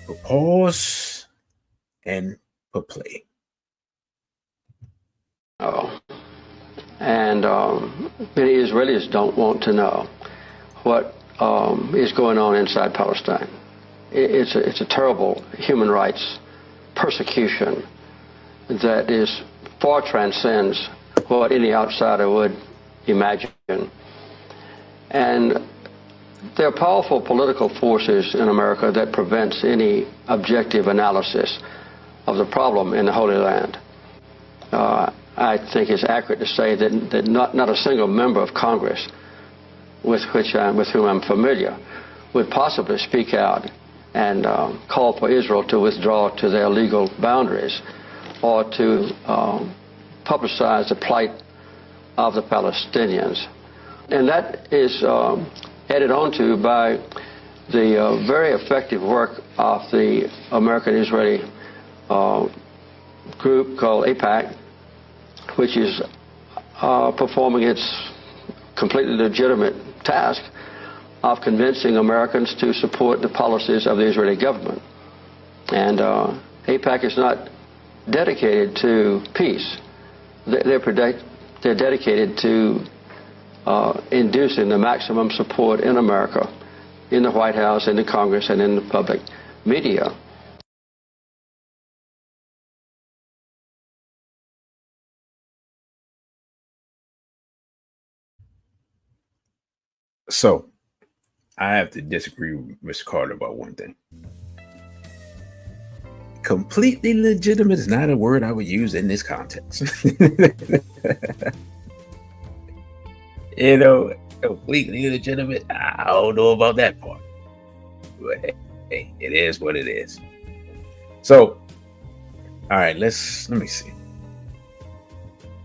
But pause and put play. And many Israelis don't want to know what is going on inside Palestine. It's a terrible human rights persecution that is far transcends what any outsider would imagine. And there are powerful political forces in America that prevents any objective analysis of the problem in the Holy Land. I think it's accurate to say that not a single member of Congress with whom I'm familiar would possibly speak out and call for Israel to withdraw to their legal boundaries or to publicize the plight of the Palestinians. And that is added on to by the very effective work of the American-Israeli group called AIPAC, which is performing its completely legitimate task of convincing Americans to support the policies of the Israeli government. And AIPAC is not dedicated to peace. they're dedicated to inducing the maximum support in America, in the White House, in the Congress, and in the public media. So I have to disagree with Mr. Carter about one thing. Completely legitimate is not a word I would use in this context. You know, completely legitimate, I don't know about that part. But hey, it is what it is. So, all right, let me see.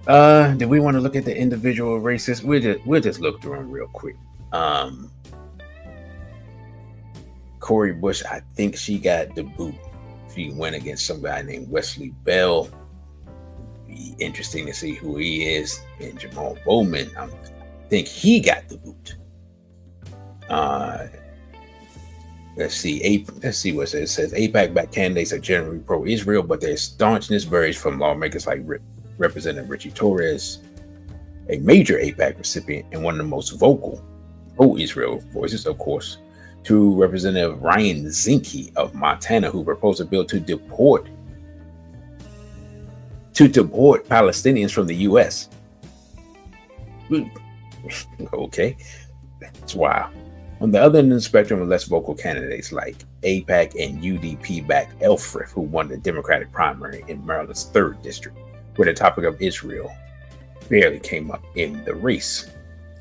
Do we want to look at the individual races? We'll just look through them real quick. Cori Bush, I think she got the boot. She went against some guy named Wesley Bell. Be interesting to see who he is. And Jamal Bowman, I think he got the boot. Let's see what it says. It says AIPAC-backed candidates are generally pro-Israel, but their staunchness varies from lawmakers like Representative Richie Torres, a major AIPAC recipient and one of the most vocal pro-Israel voices, of course, to Representative Ryan Zinke of Montana, who proposed a bill to deport Palestinians from the U.S. Okay, that's wild. On the other end of the spectrum are less vocal candidates like AIPAC and UDP-backed Elfrith, who won the Democratic primary in Maryland's 3rd district, where the topic of Israel barely came up in the race.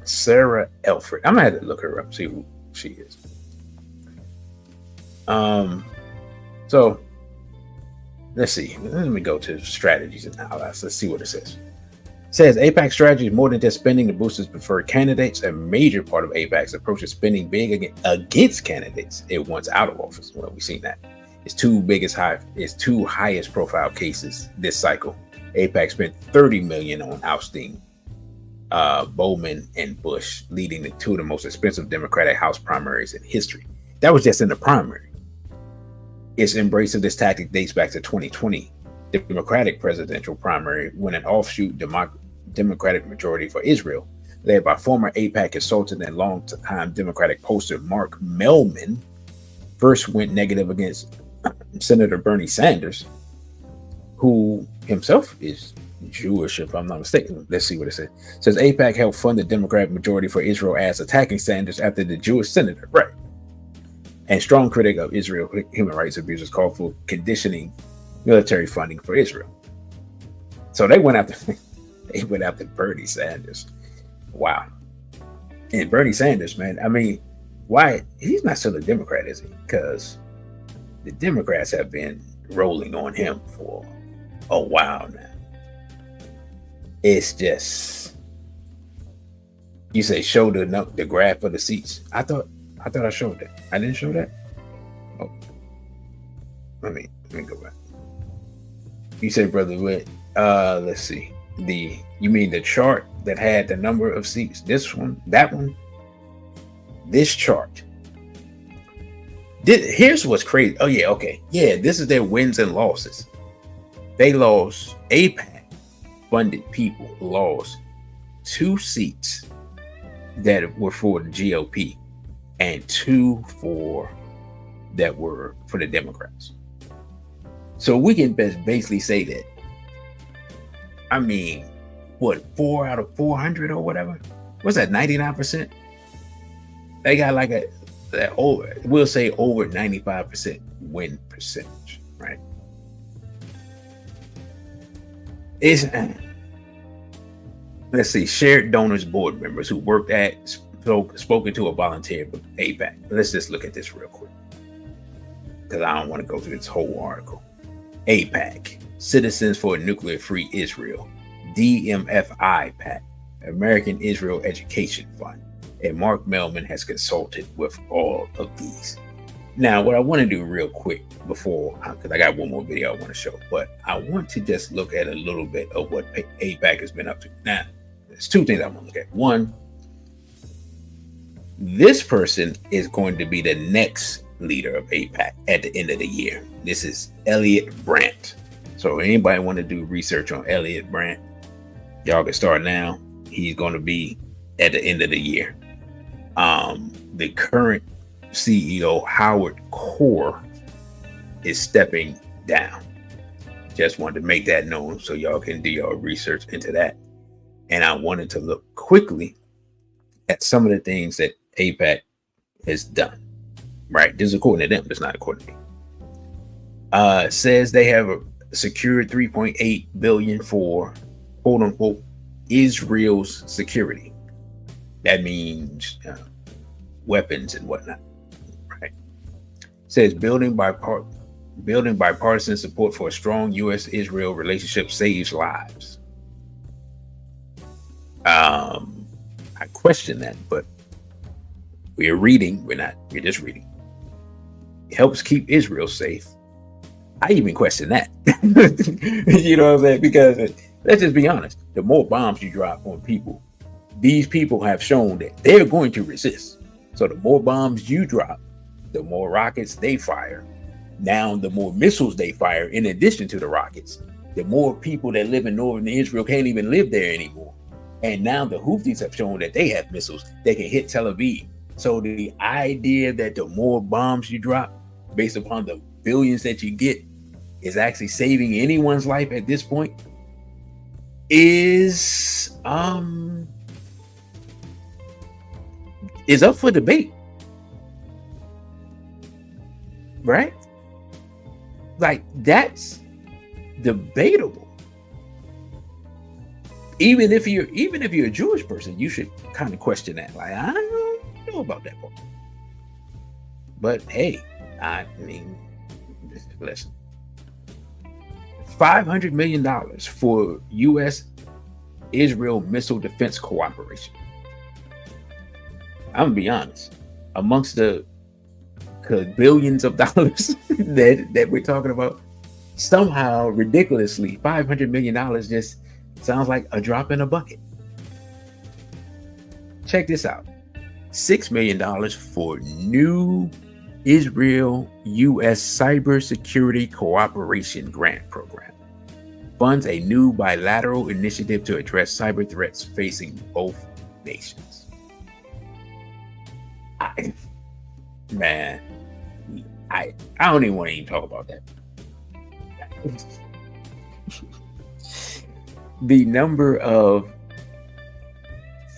Sarah Elfrith. I'm gonna have to look her up, see who she is. So let's see. Let me go to strategies and allies. Let's see what it says. It says AIPAC strategy is more than just spending to boost its preferred candidates. A major part of AIPAC's approach is spending big against candidates it wants out of office. Well, we've seen that. Its two highest profile cases this cycle. AIPAC spent $30 million on ousting Bowman and Bush, leading to two of the most expensive Democratic House primaries in history. That was just in the primary. Its embrace of this tactic dates back to 2020, the Democratic presidential primary, when an offshoot Democratic majority for Israel, led by former AIPAC consultant and longtime Democratic pollster Mark Mellman, first went negative against Senator Bernie Sanders, who himself is Jewish, if I'm not mistaken. Let's see what it says. It says AIPAC helped fund the Democratic majority for Israel as attacking Sanders after the Jewish senator, right? And strong critic of Israel human rights abusers called for conditioning military funding for Israel. So they went after Bernie Sanders. Wow. And Bernie Sanders, man, I mean, why? He's not still a Democrat, is he? Because the Democrats have been rolling on him for a while now. It's just, you say show the graph of the seats. I thought I showed that. I didn't show that. Oh, let me go back. You said, brother, what? Let's see. You mean the chart that had the number of seats? This one, that one, this chart. Here's what's crazy. Oh yeah, okay, yeah. This is their wins and losses. They lost. AIPAC funded people lost 2 seats that were for the GOP and 2 that were for the Democrats. So we can basically say that, I mean, what, 4 out of 400 or whatever? What's that, 99%? They got like we'll say over 95% win percentage, right? Let's see, shared donors board members who worked at, spoken to or volunteered with AIPAC. Let's just look at this real quick, because I don't want to go through this whole article. AIPAC, Citizens for a Nuclear-Free Israel, DMFI-PAC, American Israel Education Fund, and Mark Mellman has consulted with all of these. Now, what I want to do real quick before, because I got one more video I want to show, but I want to just look at a little bit of what AIPAC has been up to. Now, there's 2 things I want to look at. One, this person is going to be the next leader of AIPAC at the end of the year. This is Elliot Brandt. So anybody want to do research on Elliot Brandt, Y'all can start now. He's going to be at the end of the year. The current CEO, Howard Core, is stepping down. Just wanted to make that known so y'all can do your research into that. And I wanted to look quickly at some of the things that AIPAC has done. Right? This is according to them. It's not according to me. Says they have secured $3.8 billion for quote unquote Israel's security. That means weapons and whatnot. Right? Says building bipartisan support for a strong U.S.-Israel relationship saves lives. I question that, but we're reading. We're just reading. It helps keep Israel safe. I even question that. You know what I'm saying? Because let's just be honest. The more bombs you drop on people, these people have shown that they're going to resist. So the more bombs you drop, the more rockets they fire. Now, the more missiles they fire, in addition to the rockets, the more people that live in northern Israel can't even live there anymore. And now the Houthis have shown that they have missiles that can hit Tel Aviv. So the idea that the more bombs you drop, based upon the billions that you get, is actually saving anyone's life at this point is up for debate. Right? Like, that's debatable. Even if you're a Jewish person, you should kind of question that. Like, I don't know about that part. But hey, I mean, listen. $500 million for U.S.-Israel missile defense cooperation. I'm gonna be honest. Amongst the billions of dollars that we're talking about, somehow ridiculously $500 million just sounds like a drop in a bucket. Check this out. $6 million for new Israel-U.S. cybersecurity cooperation grant program. Funds a new bilateral initiative to address cyber threats facing both nations. I don't even want to talk about that. The number of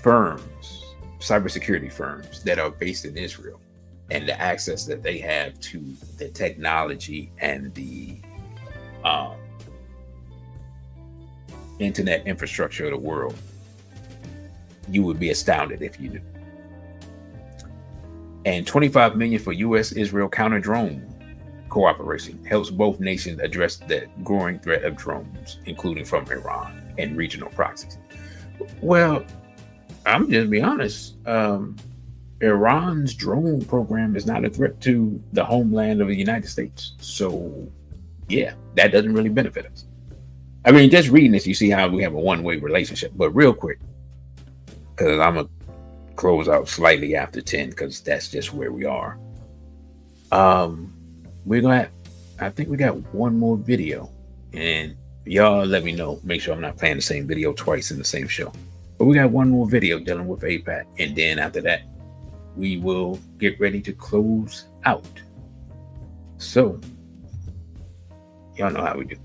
firms, cybersecurity firms that are based in Israel, and the access that they have to the technology and the internet infrastructure of the world, you would be astounded if you knew. And $25 million for U.S.-Israel counter-drone cooperation helps both nations address the growing threat of drones, including from Iran and regional proxies. Well, I'm just being honest. Iran's drone program is not a threat to the homeland of the United States. So, yeah, that doesn't really benefit us. I mean, just reading this, you see how we have a one-way relationship. But real quick, because I'm going to close out slightly after 10, because that's just where we are. We're going to, I think we got one more video. And y'all let me know. Make sure I'm not playing the same video twice in the same show. But we got one more video dealing with AIPAC. And then after that, we will get ready to close out. So, y'all know how we do.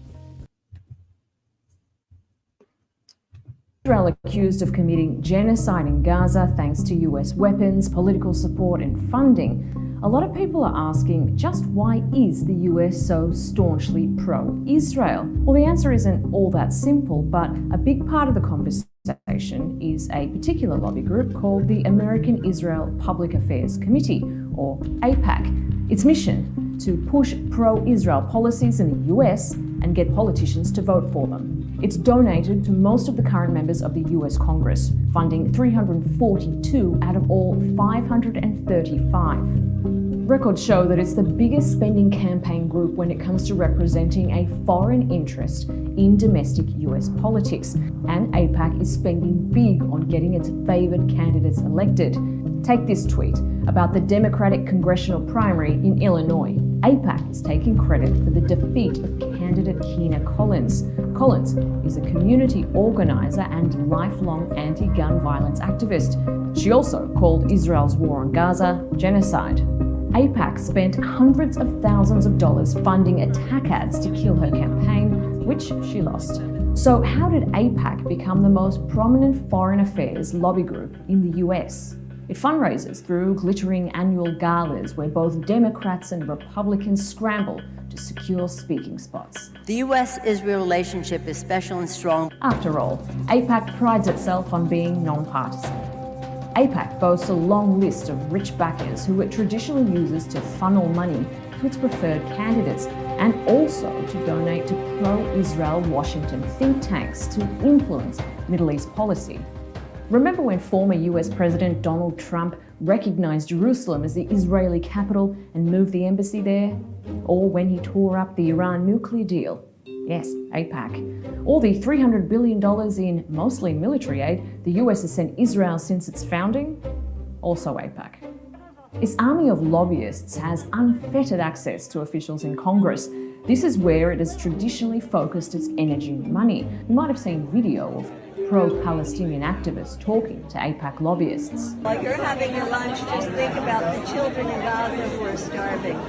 Israel accused of committing genocide in Gaza thanks to US weapons, political support and funding. A lot of people are asking, just why is the US so staunchly pro-Israel? Well, the answer isn't all that simple, but a big part of the conversation is a particular lobby group called the American Israel Public Affairs Committee, or AIPAC. Its mission: to push pro-Israel policies in the US and get politicians to vote for them. It's donated to most of the current members of the US Congress, funding 342 out of all 535. Records show that it's the biggest spending campaign group when it comes to representing a foreign interest in domestic US politics, and AIPAC is spending big on getting its favored candidates elected. Take this tweet about the Democratic congressional primary in Illinois. AIPAC is taking credit for the defeat of candidate Kina Collins. Collins is a community organizer and lifelong anti-gun violence activist. She also called Israel's war on Gaza genocide. AIPAC spent hundreds of thousands of dollars funding attack ads to kill her campaign, which she lost. So how did AIPAC become the most prominent foreign affairs lobby group in the US? It fundraises through glittering annual galas where both Democrats and Republicans scramble to secure speaking spots. The U.S.-Israel relationship is special and strong. After all, AIPAC prides itself on being nonpartisan. AIPAC boasts a long list of rich backers who it traditionally uses to funnel money to its preferred candidates and also to donate to pro-Israel Washington think tanks to influence Middle East policy. Remember when former US President Donald Trump recognized Jerusalem as the Israeli capital and moved the embassy there? Or when he tore up the Iran nuclear deal? Yes, AIPAC. Or the $300 billion in mostly military aid the US has sent Israel since its founding? Also AIPAC. Its army of lobbyists has unfettered access to officials in Congress. This is where it has traditionally focused its energy and money. You might have seen video of pro-Palestinian activists talking to AIPAC lobbyists. While you're having your lunch, just think about the children in Gaza who are starving.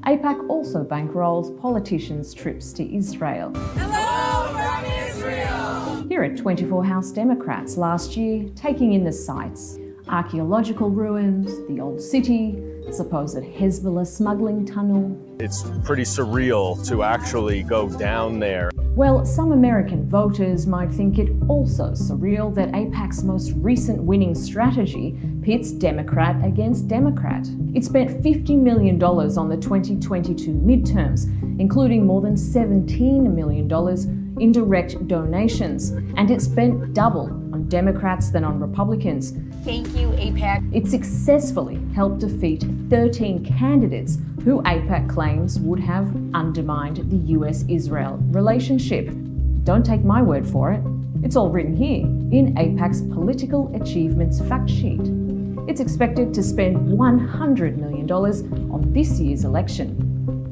AIPAC also bankrolls politicians' trips to Israel. Hello from Israel! Here at 24 House Democrats last year, taking in the sights. Archaeological ruins, the old city, supposed Hezbollah smuggling tunnel. It's pretty surreal to actually go down there. Well, some American voters might think it also surreal that AIPAC's most recent winning strategy pits Democrat against Democrat. It spent $50 million on the 2022 midterms, including more than $17 million in direct donations, and it spent double on Democrats than on Republicans. Thank you, AIPAC. It successfully helped defeat 13 candidates who AIPAC claims would have undermined the US-Israel relationship. Don't take my word for it. It's all written here in AIPAC's Political Achievements fact sheet. It's expected to spend $100 million on this year's election.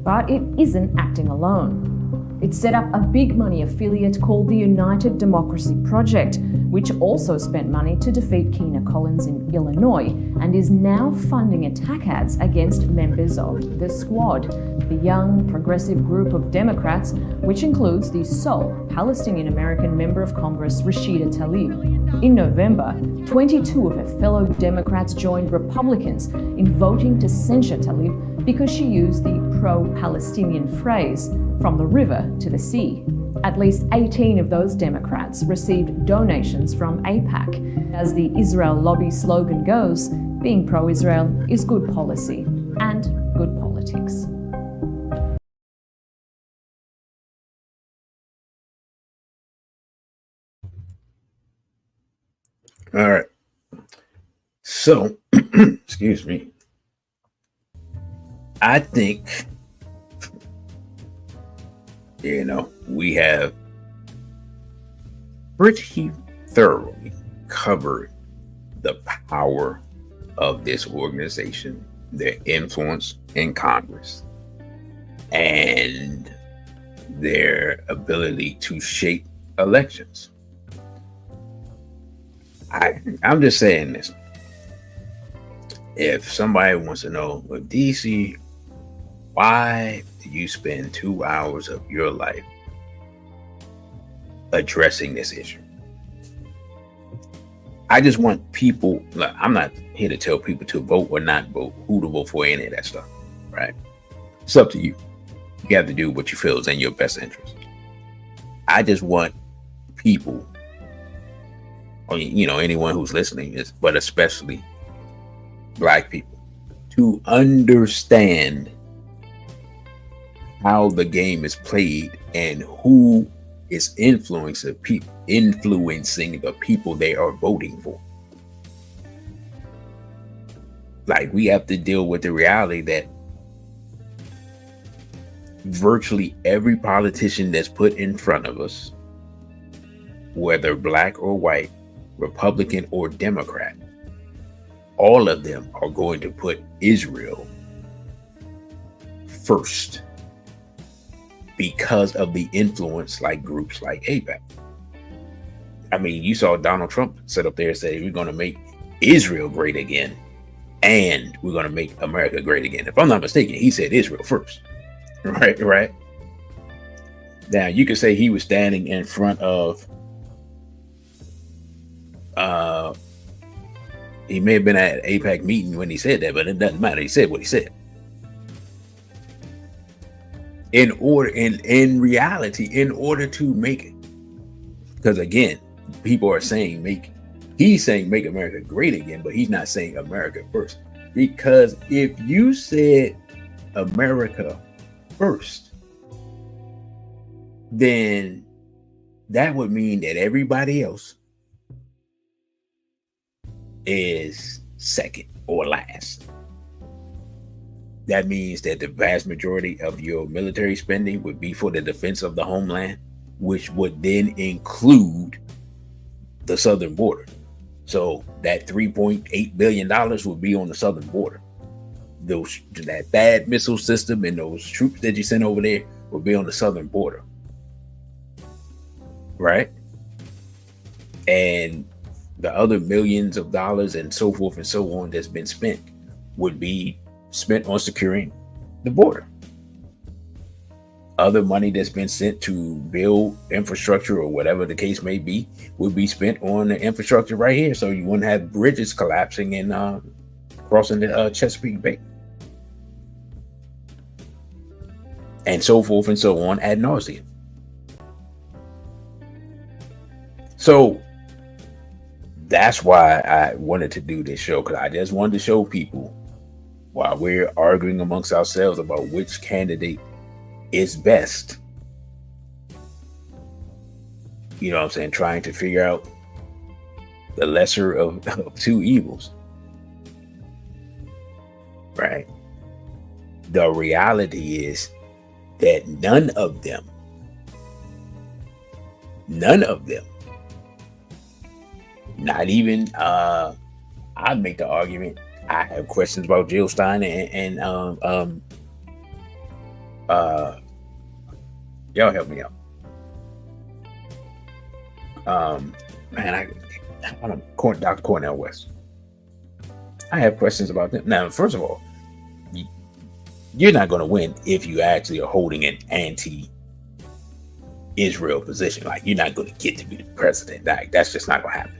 But it isn't acting alone. It set up a big money affiliate called the United Democracy Project, which also spent money to defeat Kina Collins in Illinois and is now funding attack ads against members of the Squad, the young progressive group of Democrats, which includes the sole Palestinian-American member of Congress, Rashida Tlaib. In November, 22 of her fellow Democrats joined Republicans in voting to censure Tlaib because she used the pro-Palestinian phrase, from the river to the sea. At least 18 of those Democrats received donations from AIPAC. As the Israel lobby slogan goes, being pro-Israel is good policy and good politics. All right. So, excuse me. I think, we have pretty thoroughly covered the power of this organization, their influence in Congress, and their ability to shape elections. I'm just saying this. If somebody wants to know, well, DC, why do you spend 2 hours of your life addressing this issue? I just want people, I'm not here to tell people to vote or not vote, who to vote for, any of that stuff, right? It's up to you. You have to do what you feel is in your best interest. I just want people, anyone who's listening, but especially Black people, to understand how the game is played and who is influencing the people they are voting for. Like, we have to deal with the reality that virtually every politician that's put in front of us, whether Black or white, Republican or Democrat, all of them are going to put Israel first because of the influence like groups like AIPAC. I mean, you saw Donald Trump sit up there and say, we're going to make Israel great again, and we're going to make America great again. If I'm not mistaken, he said Israel first. Right. Now, you could say he was standing in front of, he may have been at an AIPAC meeting when he said that, but it doesn't matter. He said what he said. In reality, in order to make it, because again, people are saying he's saying make America great again, but he's not saying America first. Because if you said America first, then that would mean that everybody else is second or last. That means that the vast majority of your military spending would be for the defense of the homeland, which would then include the southern border. So that $3.8 billion would be on the southern border. That bad missile system and those troops that you sent over there will be on the southern border. Right? And the other millions of dollars and so forth and so on that's been spent would be spent on securing the border. Other money that's been sent to build infrastructure or whatever the case may be would be spent on the infrastructure right here, so you wouldn't have bridges collapsing and crossing the Chesapeake Bay, and so forth and so on ad nauseum. So that's why I wanted to do this show, because I just wanted to show people, while we're arguing amongst ourselves about which candidate is best, you know what I'm saying, trying to figure out the lesser of two evils, right? The reality is that none of them, not even, I'd make the argument, I have questions about Jill Stein and y'all help me out. I'm Dr. Cornel West. I have questions about them. Now, first of all, you're not going to win if you actually are holding an anti-Israel position. Like, you're not going to get to be the president. That's just not going to happen.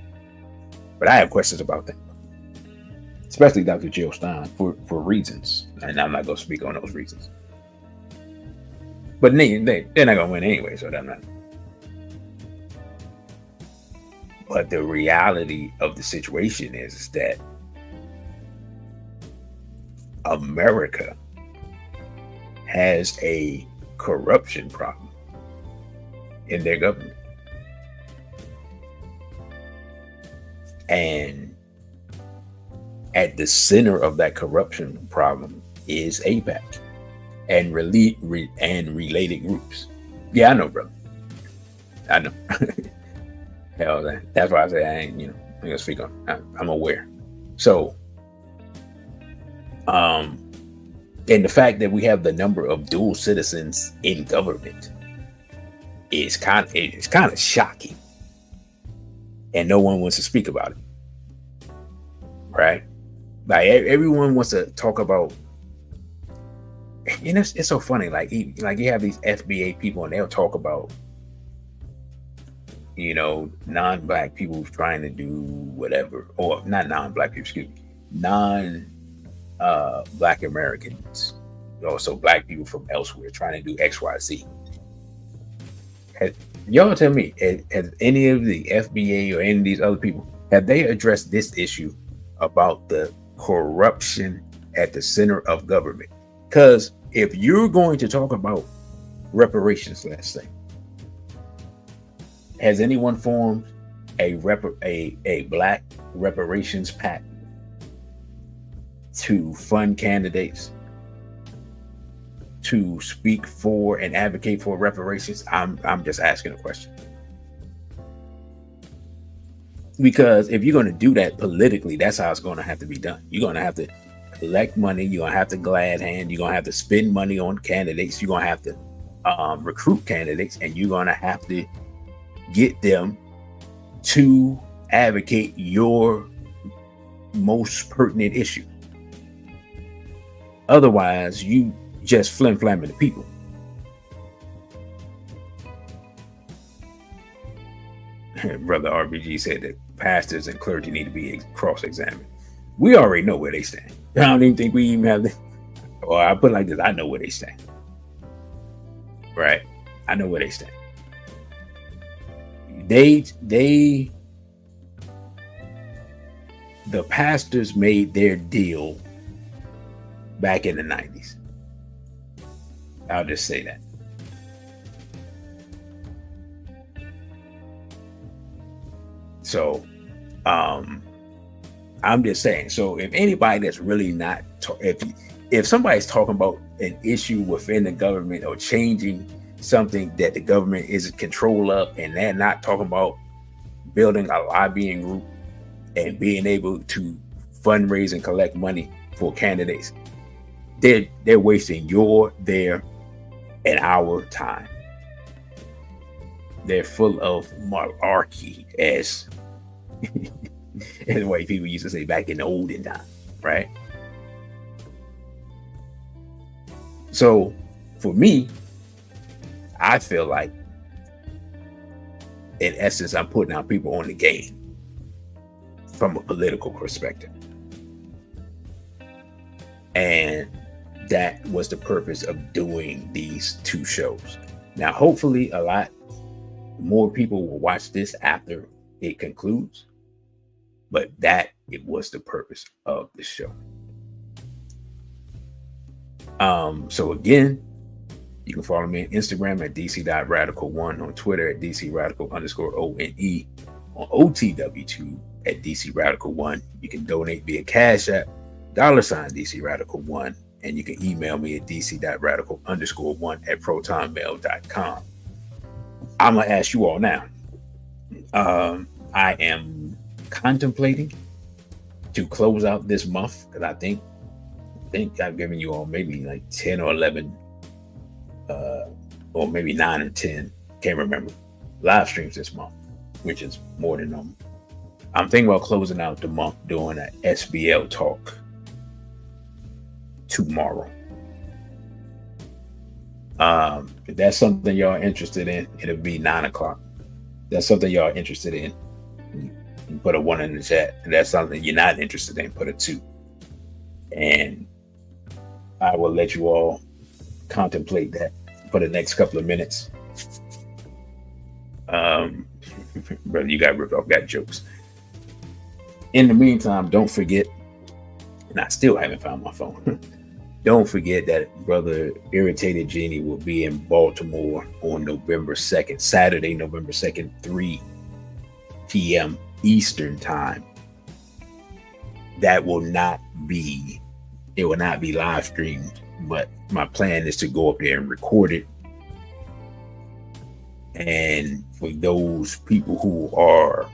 But I have questions about them, especially Dr. Jill Stein, for reasons, and I'm not going to speak on those reasons. But they're not going to win anyway, so it doesn't matter. But the reality of the situation is that America has a corruption problem in their government. And at the center of that corruption problem is AIPAC and related groups. Yeah, I know, brother. I know. Hell, that's why I say I ain't gonna speak on it. I'm aware. So, and the fact that we have the number of dual citizens in government is kind of shocking, and no one wants to speak about it, right? Like, everyone wants to talk about, it's so funny. Like you have these FBA people, and they'll talk about, non-black people trying to do whatever, or not non-black people, excuse me, black Americans, also black people from elsewhere trying to do XYZ. Y'all tell me, has any of the FBA or any of these other people, have they addressed this issue about the corruption at the center of government? Because if you're going to talk about reparations, let's say, has anyone formed a black reparations pact to fund candidates to speak for and advocate for reparations? I'm just asking a question. Because if you're going to do that politically, that's how it's going to have to be done. You're going to have to collect money. You're going to have to glad hand. You're going to have to spend money on candidates. You're going to have to recruit candidates, and you're going to have to get them to advocate your most pertinent issue. Otherwise, you just flim-flamming the people. Brother RBG said that pastors and clergy need to be cross-examined. We already know where they stand. I don't even think we even have the, or I put it like this, I know where they stand. Right? I know where they stand. The pastors made their deal back in the 90s. I'll just say that. So, I'm just saying. So, if anybody that's really not, if somebody's talking about an issue within the government or changing something that the government is in control of, and they're not talking about building a lobbying group and being able to fundraise and collect money for candidates, they're wasting their, and our time. They're full of malarkey, as white people used to say back in the olden time, right? So for me, I feel like, in essence, I'm putting our people on the game from a political perspective. And that was the purpose of doing these two shows. Now, hopefully a lot more people will watch this after it concludes, but it was the purpose of the show. So again, you can follow me on Instagram at dc.radical1, on Twitter at dcradical_ONE, on OTW2 at dcradical1. You can donate via Cash App, $DCRadical1, and you can email me at dc.radical_1@protonmail.com. I'm gonna ask you all now. I am contemplating to close out this month because I think I've given you all maybe like 10 or 11 or maybe 9 or 10, can't remember, live streams this month, which is more than normal. I'm thinking about closing out the month doing an SBL talk tomorrow. If that's something y'all interested in, it'll be 9 o'clock. If that's something y'all interested in, you put a 1 in the chat. If that's something you're not interested in, put a 2. And I will let you all contemplate that for the next couple of minutes. Brother, you got ripped off, got jokes. In the meantime, don't forget, and I still haven't found my phone. Don't forget that Brother Irritated Genie will be in Baltimore on November 2nd, Saturday, November 2nd, 3 p.m. Eastern time. It will not be live streamed, but my plan is to go up there and record it. And for those people who are,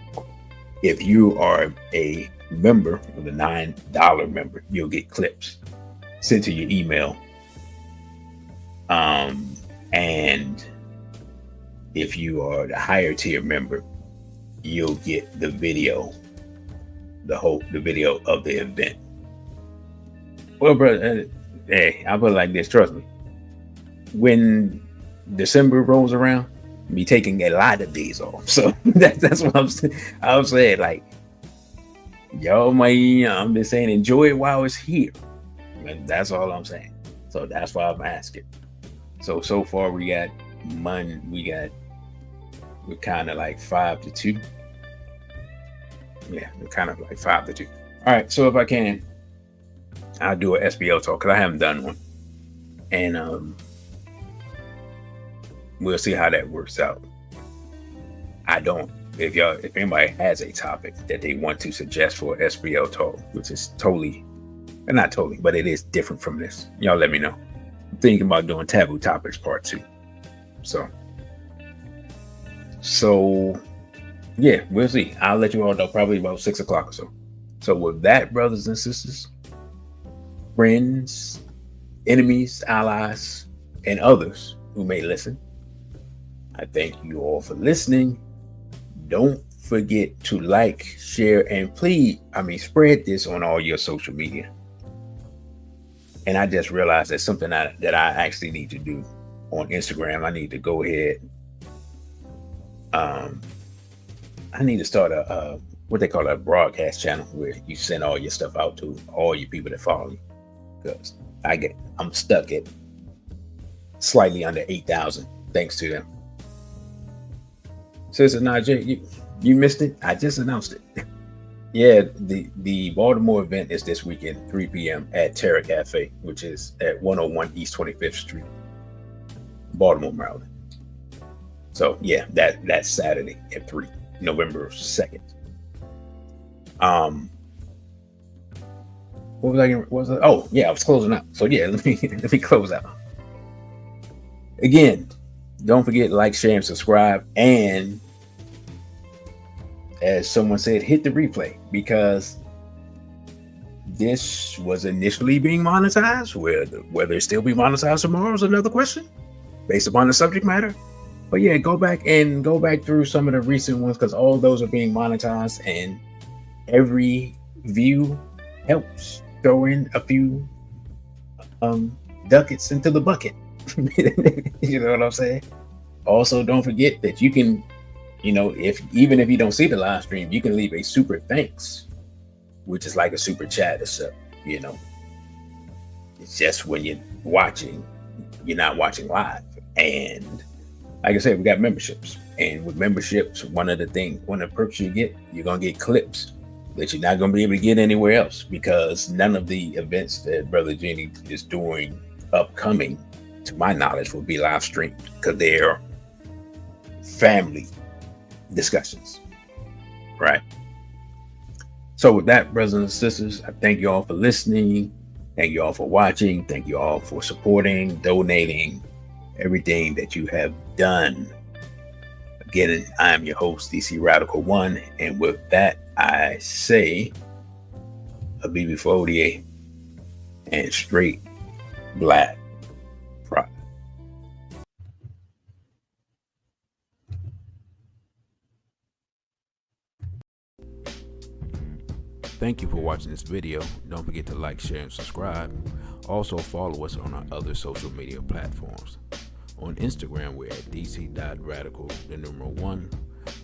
if you are a member, or the $9 member, you'll get clips sent to your email. And if you are the higher tier member, you'll get the video, the video of the event. Well, brother, hey, I'll put it like this, trust me. When December rolls around, I'll be taking a lot of days off. So that's what I'm saying. Like, y'all might, I'm just saying, enjoy it while it's here. And that's all I'm saying. So that's why I'm asking. So far we got we're kind of like 5-2. Yeah, we're kind of like 5-2. All right, so if I can, I'll do an SBL talk because I haven't done one. And we'll see how that works out. If anybody has a topic that they want to suggest for an SBL talk, which is not totally, but it is different from this, y'all let me know. I'm thinking about doing taboo topics part 2. So yeah, we'll see. I'll let you all know probably about 6 o'clock or so. So with that, brothers and sisters, friends, enemies, allies, and others who may listen, I thank you all for listening. Don't forget to like, share, and spread this on all your social media. And I just realized that's something that I actually need to do on Instagram. I need to go ahead. I need to start what they call a broadcast channel where you send all your stuff out to all your people that follow you. Because I'm stuck at slightly under 8,000 thanks to them. Sister Najee, you missed it. I just announced it. Yeah, the Baltimore event is this weekend, 3 p.m. at Terra Cafe, which is at 101 East 25th Street, Baltimore, Maryland. So yeah, that's Saturday at 3, November 2nd. What was I? Oh yeah, I was closing out. So yeah, let me close out. Again, don't forget to like, share, and subscribe. And as someone said, hit the replay, because this was initially being monetized. Whether it still be monetized tomorrow is another question, based upon the subject matter. But yeah, go back through some of the recent ones, because all those are being monetized, and every view helps throw in a few ducats into the bucket. You know what I'm saying? Also, don't forget that you can, even if you don't see the live stream, you can leave a super thanks, which is like a super chat or something. It's just when you're watching, you're not watching live. And like I said, we got memberships, and with memberships, one of the perks you get, you're gonna get clips that you're not gonna be able to get anywhere else, because none of the events that Brother Jenny is doing upcoming, to my knowledge, will be live streamed, because they're family discussions, right? So with that, brothers and sisters, I thank you all for listening. Thank you all for watching. Thank you all for supporting, donating, everything that you have done. Again, I am your host, DC Radical One, and with that, I say, Abibi Fodie and straight black pride. Thank you for watching this video. Don't forget to like, share, and subscribe. Also follow us on our other social media platforms. On Instagram, we're at dc.radical1.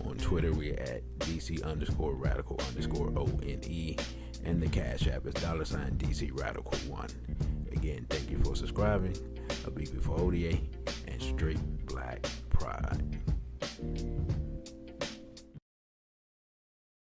On Twitter, we're at dc_radical_ONE. And the Cash App is $DC Radical1. Again, thank you for subscribing. Abibi Fodie and straight black pride.